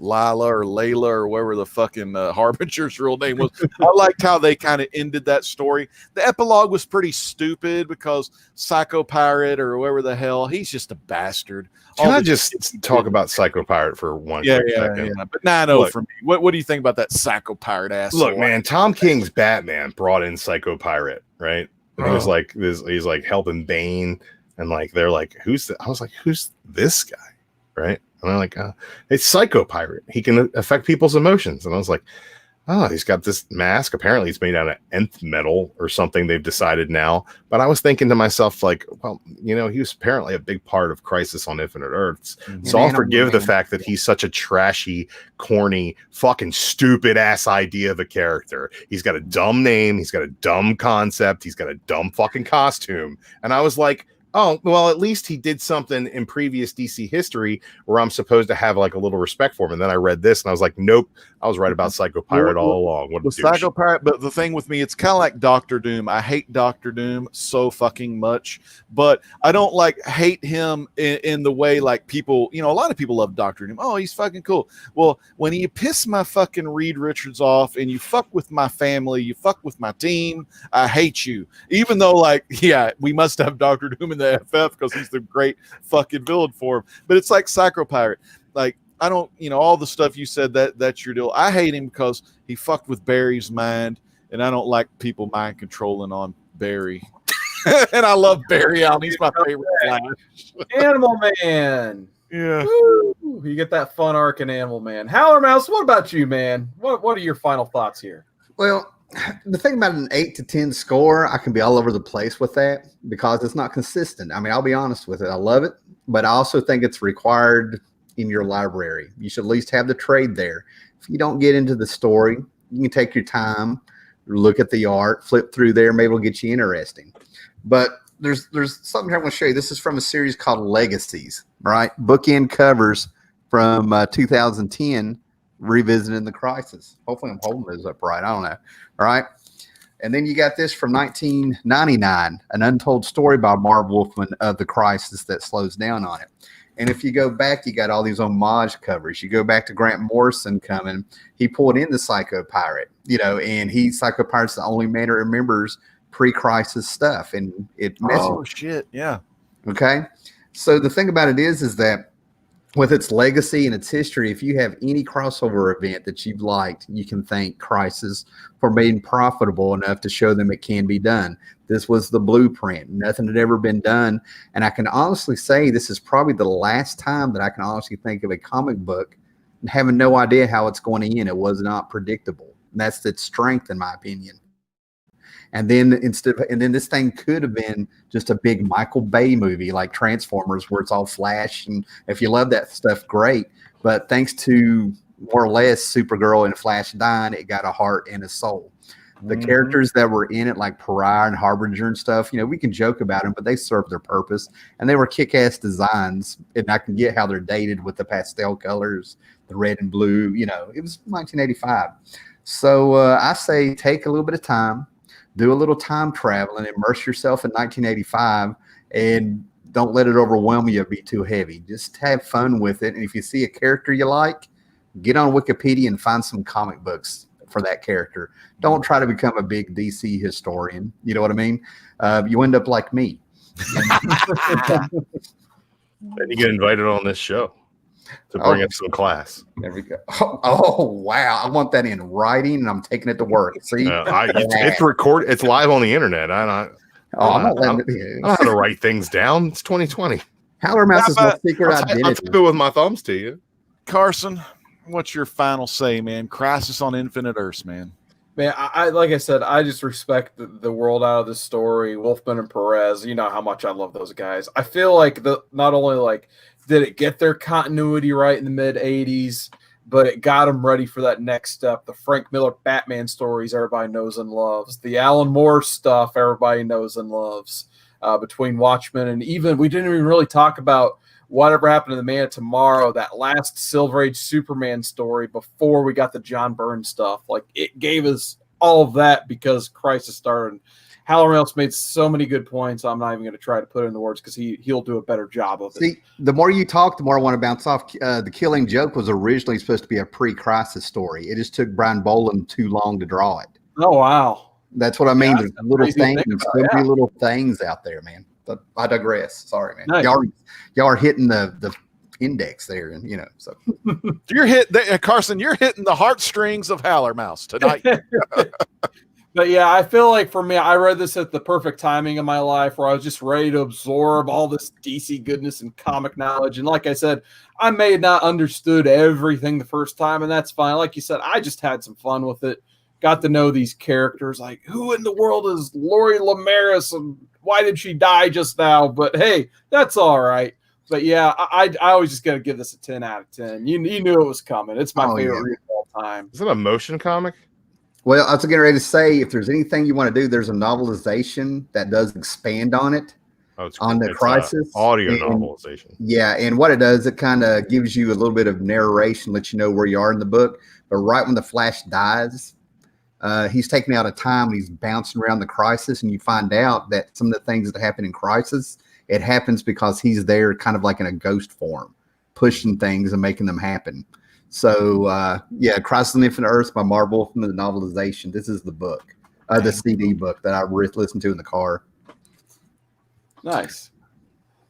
Lila or Layla or whatever the fucking Harbinger's real name was. I liked how they kind of ended that story. The epilogue was pretty stupid because Psycho Pirate or whoever the hell, he's just a bastard. Can I just talk about Psycho Pirate for one second? Yeah. But 9.0 for me. What do you think about that Psycho Pirate asshole? Look, man, Tom King's Batman brought in Psycho Pirate, right? And he was like this. He's like helping Bane, and like they're like, I was like, who's this guy, right? And I'm like, it's Psycho Pirate. He can affect people's emotions. And I was like, oh, he's got this mask. Apparently it's made out of nth metal or something, they've decided now. But I was thinking to myself, like, well, you know, he was apparently a big part of Crisis on Infinite Earths. Mm-hmm. So I'll forgive the fact that he's such a trashy, corny, fucking stupid ass idea of a character. He's got a dumb name. He's got a dumb concept. He's got a dumb fucking costume. And I was like, oh, well, at least he did something in previous DC history where I'm supposed to have like a little respect for him. And then I read this and I was like, nope, I was right about Psycho Pirate all along. What Psycho Pirate, but the thing with me, it's kind of like Doctor Doom. I hate Doctor Doom so fucking much, but I don't like hate him in the way like people, you know, a lot of people love Doctor Doom. Oh, he's fucking cool. Well, when you piss my fucking Reed Richards off and you fuck with my family, you fuck with my team, I hate you. Even though, like, yeah, we must have Doctor Doom in the FF because he's the great fucking villain for him. But it's like Psycho Pirate. Like, I don't, you know, all the stuff you said, that's your deal. I hate him because he fucked with Barry's mind, and I don't like people mind controlling on Barry. And I love Barry Allen. He's my favorite Flash. Animal Man. Yeah. Woo! You get that fun arc in Animal Man. Howler Mouse, what about you, man? What are your final thoughts here? Well, the thing about an 8 to 10 score, I can be all over the place with that because it's not consistent. I mean, I'll be honest with it. I love it, but I also think it's required in your library. You should at least have the trade there. If you don't get into the story, you can take your time, look at the art, flip through there. Maybe it'll get you interesting. But there's something I want to show you. This is from a series called Legacies, right? Bookend covers from 2010, revisiting the Crisis. Hopefully I'm holding those up right. I don't know. All right. And then you got this from 1999, An Untold Story by Marv Wolfman of the Crisis that slows down on it. And if you go back, you got all these homage covers. You go back to Grant Morrison coming. He pulled in the Psycho Pirate, and Psycho Pirate's the only man that remembers pre-crisis stuff. And it messes. Oh, shit. Yeah. Okay. So the thing about it is that with its legacy and its history, if you have any crossover event that you've liked, you can thank Crisis for being profitable enough to show them it can be done. This was the blueprint. Nothing had ever been done. And I can honestly say this is probably the last time that I can honestly think of a comic book having no idea how it's going to end. It was not predictable. And that's its strength, in my opinion. And then this thing could have been just a big Michael Bay movie like Transformers, where it's all flash. And if you love that stuff, great. But thanks to more or less Supergirl and Flash dying, it got a heart and a soul. The characters that were in it, like Pariah and Harbinger and stuff, we can joke about them, but they served their purpose. And they were kick-ass designs. And I can get how they're dated with the pastel colors, the red and blue. It was 1985. So I say take a little bit of time. Do a little time travel and immerse yourself in 1985, and don't let it overwhelm you or be too heavy. Just have fun with it. And if you see a character you like, get on Wikipedia and find some comic books for that character. Don't try to become a big DC historian. You know what I mean? You end up like me. Then you get invited on this show to bring up some class. There we go. Oh, wow. I want that in writing, and I'm taking it to work. See? It's recorded. It's live on the internet. I don't know how to write things down. It's 2020. Howler Mouse is my secret identity. I'll type it with my thumbs to you. Carson, what's your final say, man? Crisis on Infinite Earths, man. Man, I like I said, I just respect the world out of this story. Wolfman and Perez, you know how much I love those guys. I feel like not only did it get their continuity right in the mid 80s, but it got them ready for that next step. The Frank Miller Batman stories everybody knows and loves. The Alan Moore stuff everybody knows and loves. Between Watchmen and even we didn't even really talk about whatever happened to the Man of Tomorrow, that last Silver Age Superman story before we got the John Byrne stuff. It gave us all of that because Crisis started. Howler Mouse made so many good points. I'm not even going to try to put it in the words because he'll do a better job of it. See, the more you talk, the more I want to bounce off. The Killing Joke was originally supposed to be a pre-Crisis story. It just took Brian Boland too long to draw it. Oh, wow. That's what I mean. Yeah, there's little things, there's so many little things out there, man. But I digress. Sorry, man. Nice. Y'all are hitting the index there, and so Carson, you're hitting the heartstrings of Howler Mouse tonight. But yeah, I feel like for me, I read this at the perfect timing of my life where I was just ready to absorb all this DC goodness and comic knowledge. And like I said, I may have not understood everything the first time, and that's fine. Like you said, I just had some fun with it. Got to know these characters, like who in the world is Lori Lamaris and why did she die just now? But hey, that's all right. But yeah, I always just got to give this a 10 out of 10. You knew it was coming. It's my favorite read of all time. Is it a motion comic? Well, I was getting ready to say, if there's anything you want to do, there's a novelization that does expand on it. On the Crisis. Audio novelization. Yeah, and what it does, it kind of gives you a little bit of narration, lets you know where you are in the book. But right when the Flash dies, he's taking out a time and he's bouncing around the Crisis, and you find out that some of the things that happen in Crisis, it happens because he's there kind of like in a ghost form, pushing things and making them happen. So, Crisis on Infinite Earths by Marv Wolfman, the novelization. This is the book, the CD book that I listened to in the car. Nice.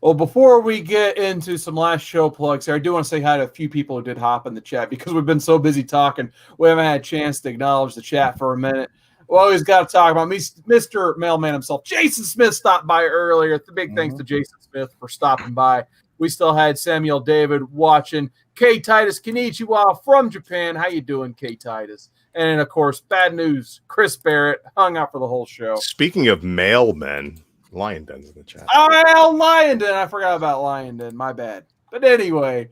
Well, before we get into some last show plugs here, I do want to say hi to a few people who did hop in the chat because we've been so busy talking. We haven't had a chance to acknowledge the chat for a minute. We always got to talk about Mr. Mailman himself. Jason Smith stopped by earlier. The big thanks to Jason Smith for stopping by. We still had Samuel David watching. K. Titus Konnichiwa from Japan. How you doing, K. Titus? And, of course, bad news. Chris Barrett hung out for the whole show. Speaking of mailmen, Lyondon's in the chat. Oh, Lyondon. I forgot about Lyondon. My bad. But anyway,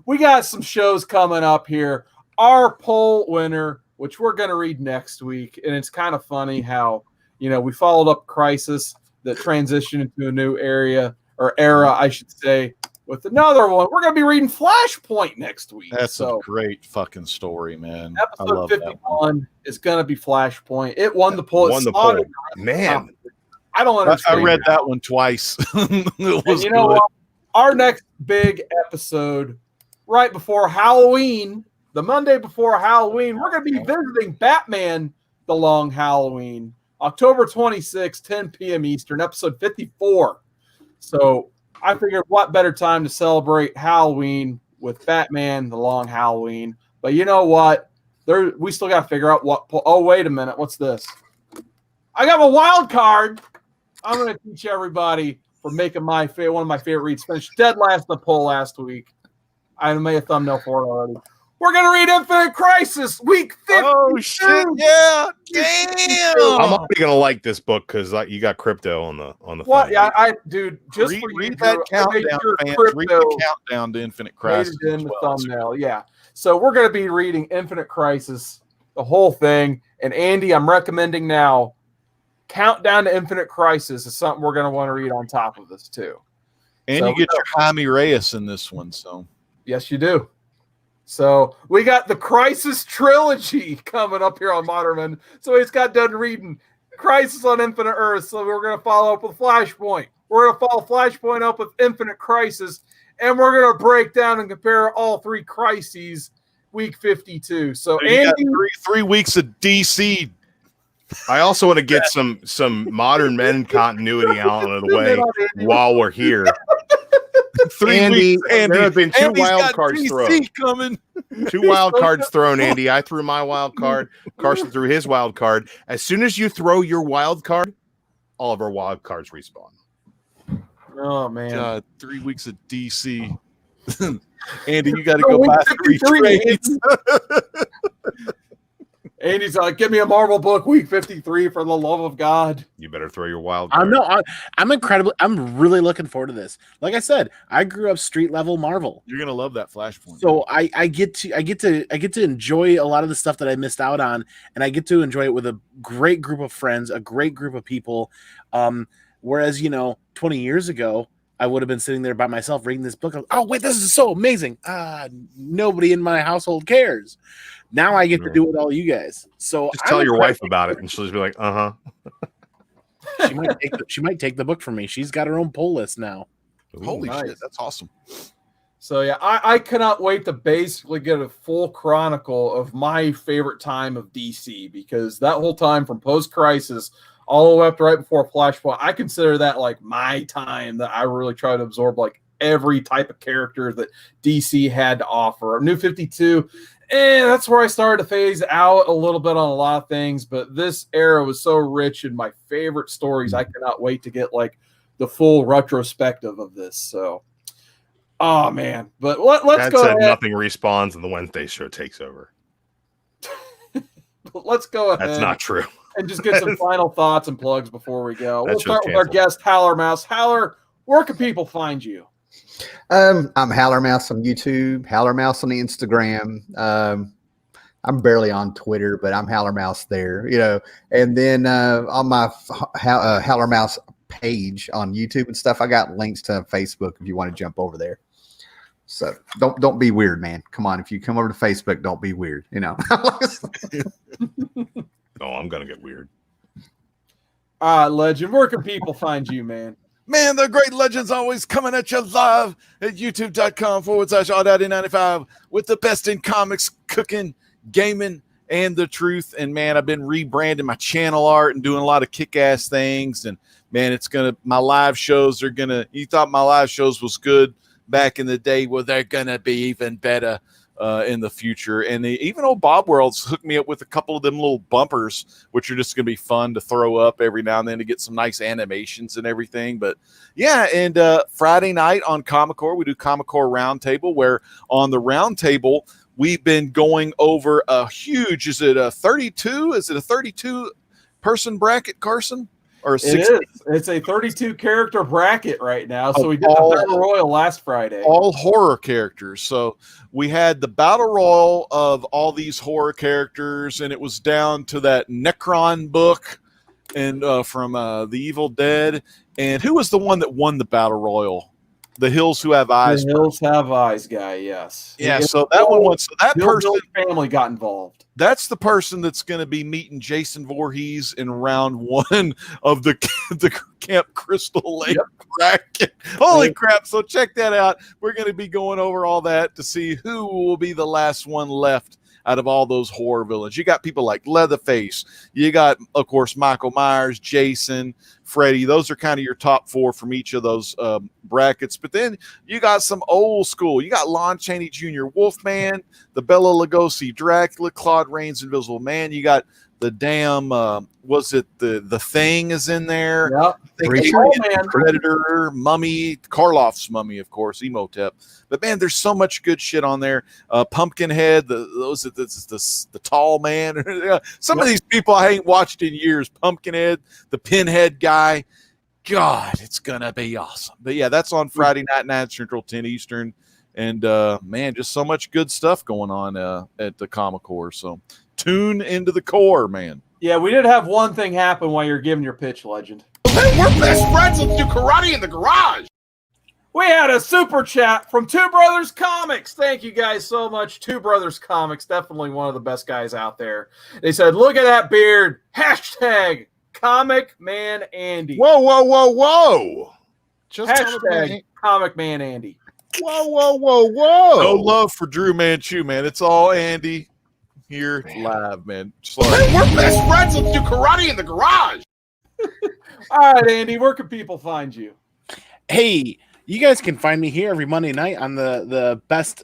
we got some shows coming up here. Our poll winner, which we're going to read next week. And it's kind of funny how, we followed up Crisis that transitioned into a new era, I should say. with another one. We're going to be reading Flashpoint next week. That's a great fucking story, man. Episode 51 is going to be Flashpoint. It won the poll. Man, I don't understand. I read that one twice. It was you know what? Our next big episode, right before Halloween, the Monday before Halloween, we're going to be visiting Batman: The Long Halloween, October 26, 10 p.m. Eastern, episode 54. So I figured what better time to celebrate Halloween with Batman: The Long Halloween. But you know what? We still got to figure out what. Oh, wait a minute. What's this? I got my wild card. I'm going to teach everybody for making one of my favorite reads. Finished dead last in the poll last week. I made a thumbnail for it already. We're going to read Infinite Crisis, week 52. Oh, shit. Yeah. Damn. I'm already going to like this book because you got crypto on the What? Yeah, dude, just read that countdown, fans. Read the countdown to Infinite Crisis. In the thumbnail, yeah. So we're going to be reading Infinite Crisis, the whole thing. And Andy, I'm recommending now, Countdown to Infinite Crisis is something we're going to want to read on top of this, too. And you get your Jaime Reyes in this one, so. Yes, you do. So we got the Crisis Trilogy coming up here on Modern Men. So he's got done reading Crisis on Infinite Earth. So we're going to follow up with Flashpoint. We're going to follow Flashpoint up with Infinite Crisis. And we're going to break down and compare all three crises week 52. So Andy, got three weeks of DC. I also want to get some Modern Men continuity out of the way while we're here. 3 weeks, Andy. There have been two Andy's wild got cards DC thrown. Coming. 2 wild cards thrown, Andy. I threw my wild card. Carson threw his wild card. As soon as you throw your wild card, all of our wild cards respawn. Oh man! God, 3 weeks of DC. Andy, you got to go buy 3 trades. Andy's like, give me a Marvel book, week 53, for the love of God. You better throw your wild card. I'm really looking forward to this. Like I said, I grew up street level Marvel. You're gonna love that Flashpoint. So I get to enjoy a lot of the stuff that I missed out on, and I get to enjoy it with a great group of friends, a great group of people. Whereas 20 years ago, I would have been sitting there by myself reading this book. Oh wait, this is so amazing. Nobody in my household cares. Now I get to do it with all you guys. So just tell your wife about it, and she'll just be like, She might take the book from me. She's got her own poll list now. Holy shit, that's awesome. So yeah, I cannot wait to basically get a full chronicle of my favorite time of DC, because that whole time from post-crisis all the way up to right before Flashpoint, I consider that like my time that I really try to absorb like every type of character that DC had to offer. New 52, that's where I started to phase out a little bit on a lot of things, but this era was so rich in my favorite stories. I cannot wait to get like the full retrospective of this. So, oh man, but let's go ahead. Nothing respawns and the Wednesday show takes over. Let's go ahead. That's not true. And just get some final thoughts and plugs before we go. We'll start with our guest, Howler Mouse. Howler, where can people find you? I'm Howler Mouse on YouTube, Howler Mouse on the Instagram. I'm barely on Twitter, but I'm Howler Mouse there, And then on my Howler Mouse page on YouTube and stuff, I got links to Facebook if you want to jump over there. So don't be weird, man. Come on, if you come over to Facebook, don't be weird. Oh, I'm gonna get weird. Legend, where can people find you, man? Man, the great legends always coming at you live at youtube.com/All-Daddy95 with the best in comics, cooking, gaming, and the truth. And man, I've been rebranding my channel art and doing a lot of kick-ass things. And man, my live shows are you thought my live shows was good back in the day? Well, they're gonna be even better in the future. And even old Bob World's hooked me up with a couple of them little bumpers, which are just going to be fun to throw up every now and then to get some nice animations and everything. But yeah, and Friday night on Comic-Core, we do Comic-Core Roundtable, where on the Roundtable, we've been going over a huge, is it a 32? Is it a 32 person bracket, Carson? Or 60? It is. It's a 32 character bracket right now. So we did the Battle Royal last Friday. All horror characters. So we had the Battle Royal of all these horror characters, and it was down to that Necron book and from The Evil Dead. And who was the one that won the Battle Royal? The Hills Who Have Eyes. The Hills Have Eyes guy, yes. Yeah, so that one wants. So that person family got involved. That's the person that's going to be meeting Jason Voorhees in round 1 of the Camp Crystal Lake bracket. Holy crap. So check that out. We're going to be going over all that to see who will be the last one left out of all those horror villains. You got people like Leatherface. You got, of course, Michael Myers, Jason, Freddy. Those are kind of your top 4 from each of those brackets. But then you got some old school. You got Lon Chaney Jr., Wolfman, the Bela Lugosi, Dracula, Claude Rains, Invisible Man. You got the damn, was it the Thing is in there? Yep. Predator, Mummy, Karloff's Mummy, of course, Emotep. But man, there's so much good shit on there. Pumpkinhead, the tall man. Some of these people I ain't watched in years. Pumpkinhead, the Pinhead guy. God, it's gonna be awesome. But yeah, that's on Friday night, 9 Central, 10 Eastern. And man, just so much good stuff going on at the Comic Core. So tune into the core, man. Yeah, we did have one thing happen while you're giving your pitch, Legend. Hey, we're best friends. Let's do karate in the garage. We had a super chat from Two Brothers Comics. Thank you guys so much. Two Brothers Comics, definitely one of the best guys out there. They said, look at that beard. Hashtag ComicManAndy. Whoa, whoa, whoa, whoa. Just hashtag ComicManAndy. Whoa, whoa, whoa, whoa. No love for DruManchu, man. It's all Andy here live, man. Hey, we're best friends. Let's do karate in the garage. All right, Andy, where can people find you? Hey, you guys can find me here every Monday night on the best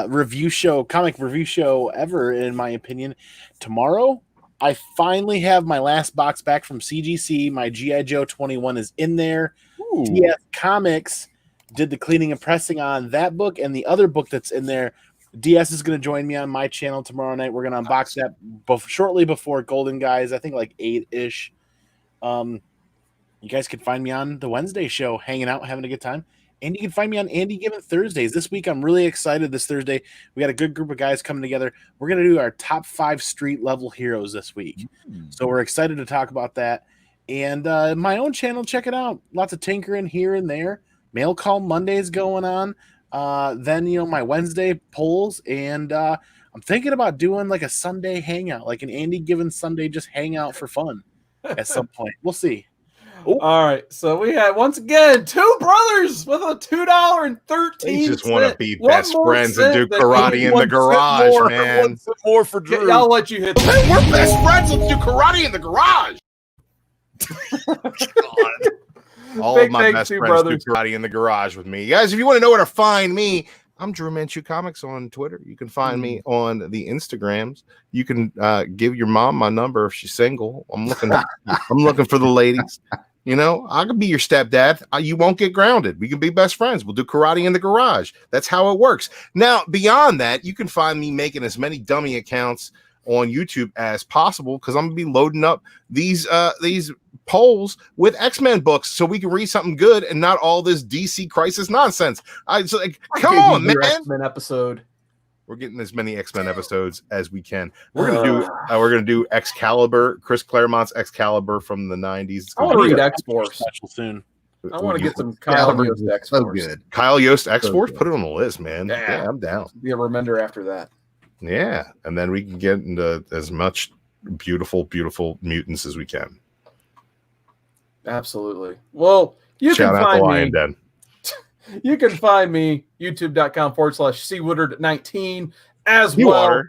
review show, comic review show ever, in my opinion. Tomorrow, I finally have my last box back from CGC. My G.I. Joe 21 is in there. TF Comics did the cleaning and pressing on that book, and the other book that's in there, DS is going to join me on my channel tomorrow night. We're going to unbox that shortly before Golden Guys, I think like 8-ish. You guys can find me on the Wednesday show, hanging out, having a good time. And you can find me on Andy Given Thursdays. This week, I'm really excited. This Thursday, we got a good group of guys coming together. We're going to do our top 5 street level heroes this week. So we're excited to talk about that. And my own channel, check it out. Lots of tinkering here and there. Mail Call Mondays going on. Then, my Wednesday polls. And I'm thinking about doing like a Sunday hangout, like an Andy Given Sunday just hangout for fun at some point. We'll see. Ooh. All right, so we had once again Two Brothers with a $2.13. They just want to be best friends and do karate in the garage, man. More for Drew. I'll let you hit that. Hey, we're best friends. Let's do karate in the garage. All of my best friends do karate in the garage with me. Guys, if you want to know where to find me, I'm DruManchu Comics on Twitter. You can find me on the Instagrams. You can give your mom my number if she's single. I'm looking for the ladies. I can be your stepdad. You won't get grounded. We can be best friends. We'll do karate in the garage. That's how it works. Now, beyond that, you can find me making as many dummy accounts on YouTube as possible, because I'm gonna be loading up these polls with X-Men books so we can read something good and not all this DC Crisis nonsense. Come on, man. X-Men episode. We're getting as many X-Men episodes as we can. We're gonna do Excalibur, Chris Claremont's Excalibur from the 90s. I want to read X-Force special soon. I want to get some Kyle Yost X-Force. So good. Kyle Yost X-Force. Put it on the list, man. Yeah, I'm down. Be a remender after that. Yeah, and then we can get into as much beautiful, beautiful mutants as we can. Absolutely. Well, you can find me. You can find me youtube.com/cwoodard19 as well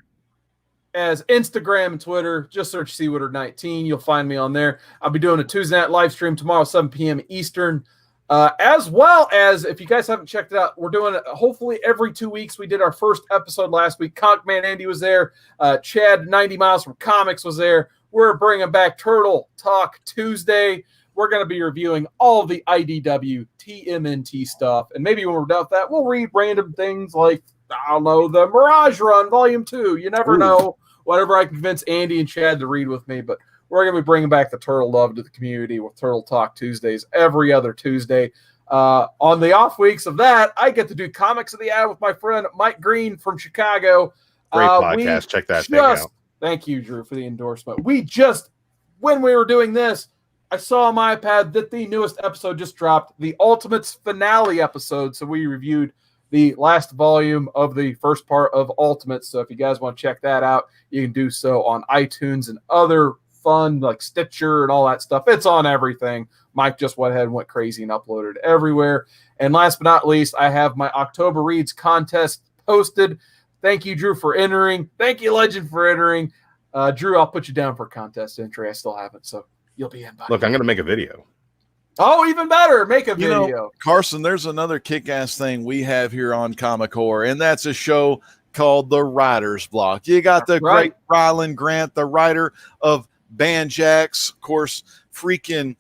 as Instagram and Twitter. Just search cwoodard19. You'll find me on there. I'll be doing a Tuesday night live stream tomorrow, 7 p.m. Eastern. As well as, if you guys haven't checked it out, we're doing it hopefully every 2 weeks. We did our first episode last week. ComicManAndy was there. Chad 90 Miles from Comics was there. We're bringing back Turtle Talk Tuesday. We're going to be reviewing all the IDW TMNT stuff. And maybe when we're done with that, we'll read random things like, I don't know, the Mirage Run Volume 2. You never know. Whatever I can convince Andy and Chad to read with me. But we're going to be bringing back the Turtle love to the community with Turtle Talk Tuesdays every other Tuesday. On the off weeks of that, I get to do Comics of the Ad with my friend Mike Green from Chicago. Great podcast. Check that thing out. Thank you, Drew, for the endorsement. When we were doing this, I saw on my iPad that the newest episode just dropped, the Ultimates finale episode. So we reviewed the last volume of the first part of Ultimates. So if you guys want to check that out, you can do so on iTunes and other fun like Stitcher and all that stuff. It's on everything. Mike just went ahead and went crazy and uploaded everywhere. And last but not least, I have my October Reads contest posted. Thank you, Drew, for entering. Thank you, Legend, for entering. Drew, I'll put you down for a contest entry. I still haven't, so you'll be in. Look, I'm going to make a video. Oh, even better. Make a video. You know, Carson, there's another kick-ass thing we have here on Comic Core, and that's a show called The Writer's Block. You got the great Ryland Grant, the writer of Banjax, of course, freaking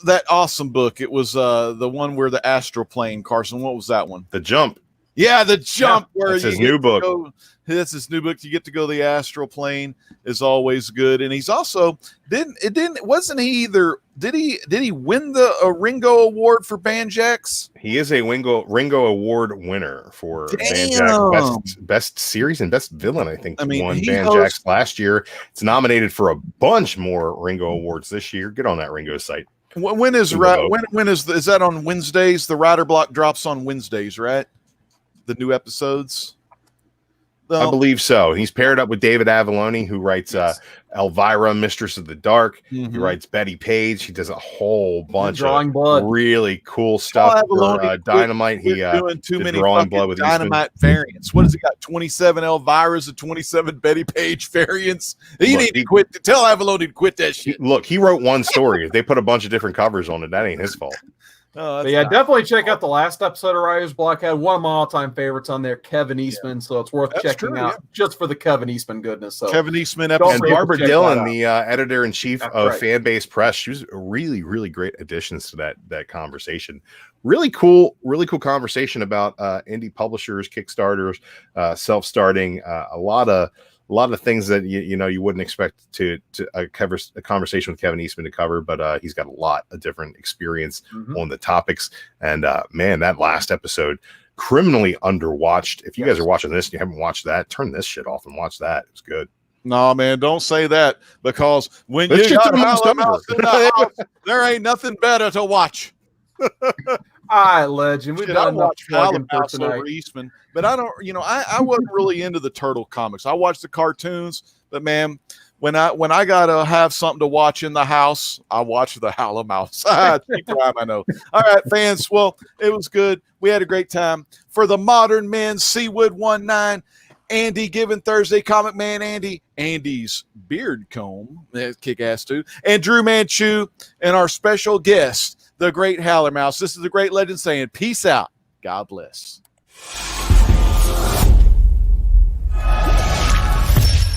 that awesome book. It was the one where the astral plane, Carson. What was that one? The Jump. Yeah, The Jump. Yeah, where that's his new book. That's his new book. You get to go the astral plane is always good. And he's also did he win the Ringo Award for Banjax? He is a Ringo Award winner for Banjax best series and best villain. I think won Banjax last year. It's nominated for a bunch more Ringo Awards this year. Get on that Ringo site. When is that on Wednesdays? The Writer Block drops on Wednesdays, right? The new episodes. I believe so. He's paired up with David Avalone, who writes Elvira, Mistress of the Dark. Mm-hmm. He writes Betty Page. He does a whole bunch of really cool stuff for Dynamite. He doing too many Drawing Blood with Dynamite variants. What has he got? 27 Elviras and 27 Betty Page variants. He need to quit. Tell Avalone to quit that shit. Look, he wrote one story. If they put a bunch of different covers on it, that ain't his fault. But yeah, definitely check out the last episode of Writer's Block. Had one of my all-time favorites on there, Kevin Eastman. So it's worth checking out just for the Kevin Eastman goodness. So Kevin Eastman episode. And Barbara Dillon, the editor-in-chief of Fanbase Press, she was really, really great additions to that conversation. Really cool conversation about indie publishers, Kickstarters, self-starting, a lot of things that you wouldn't expect to cover a conversation with Kevin Eastman to cover, but he's got a lot of different experience on the topics. And man, that last episode, criminally underwatched. If you guys are watching this and you haven't watched that, turn this shit off and watch that. It's good. No, man, don't say that, because when you got a mouse in the house, there ain't nothing better to watch. All right, Legend. We've done watch Mouse over Eastman, but I don't. I wasn't really into the Turtle comics. I watched the cartoons, but man, when I gotta have something to watch in the house, I watch the Howl Mouse. Cheap rhyme, I know. All right, fans. Well, it was good. We had a great time. For the Modern Men, Seawood 19, Andy Given Thursday, Comic Man Andy, Andy's beard comb, kick ass too, and DruManchu, and our special guest, the great Howler Mouse. This is the great Legend saying, peace out. God bless.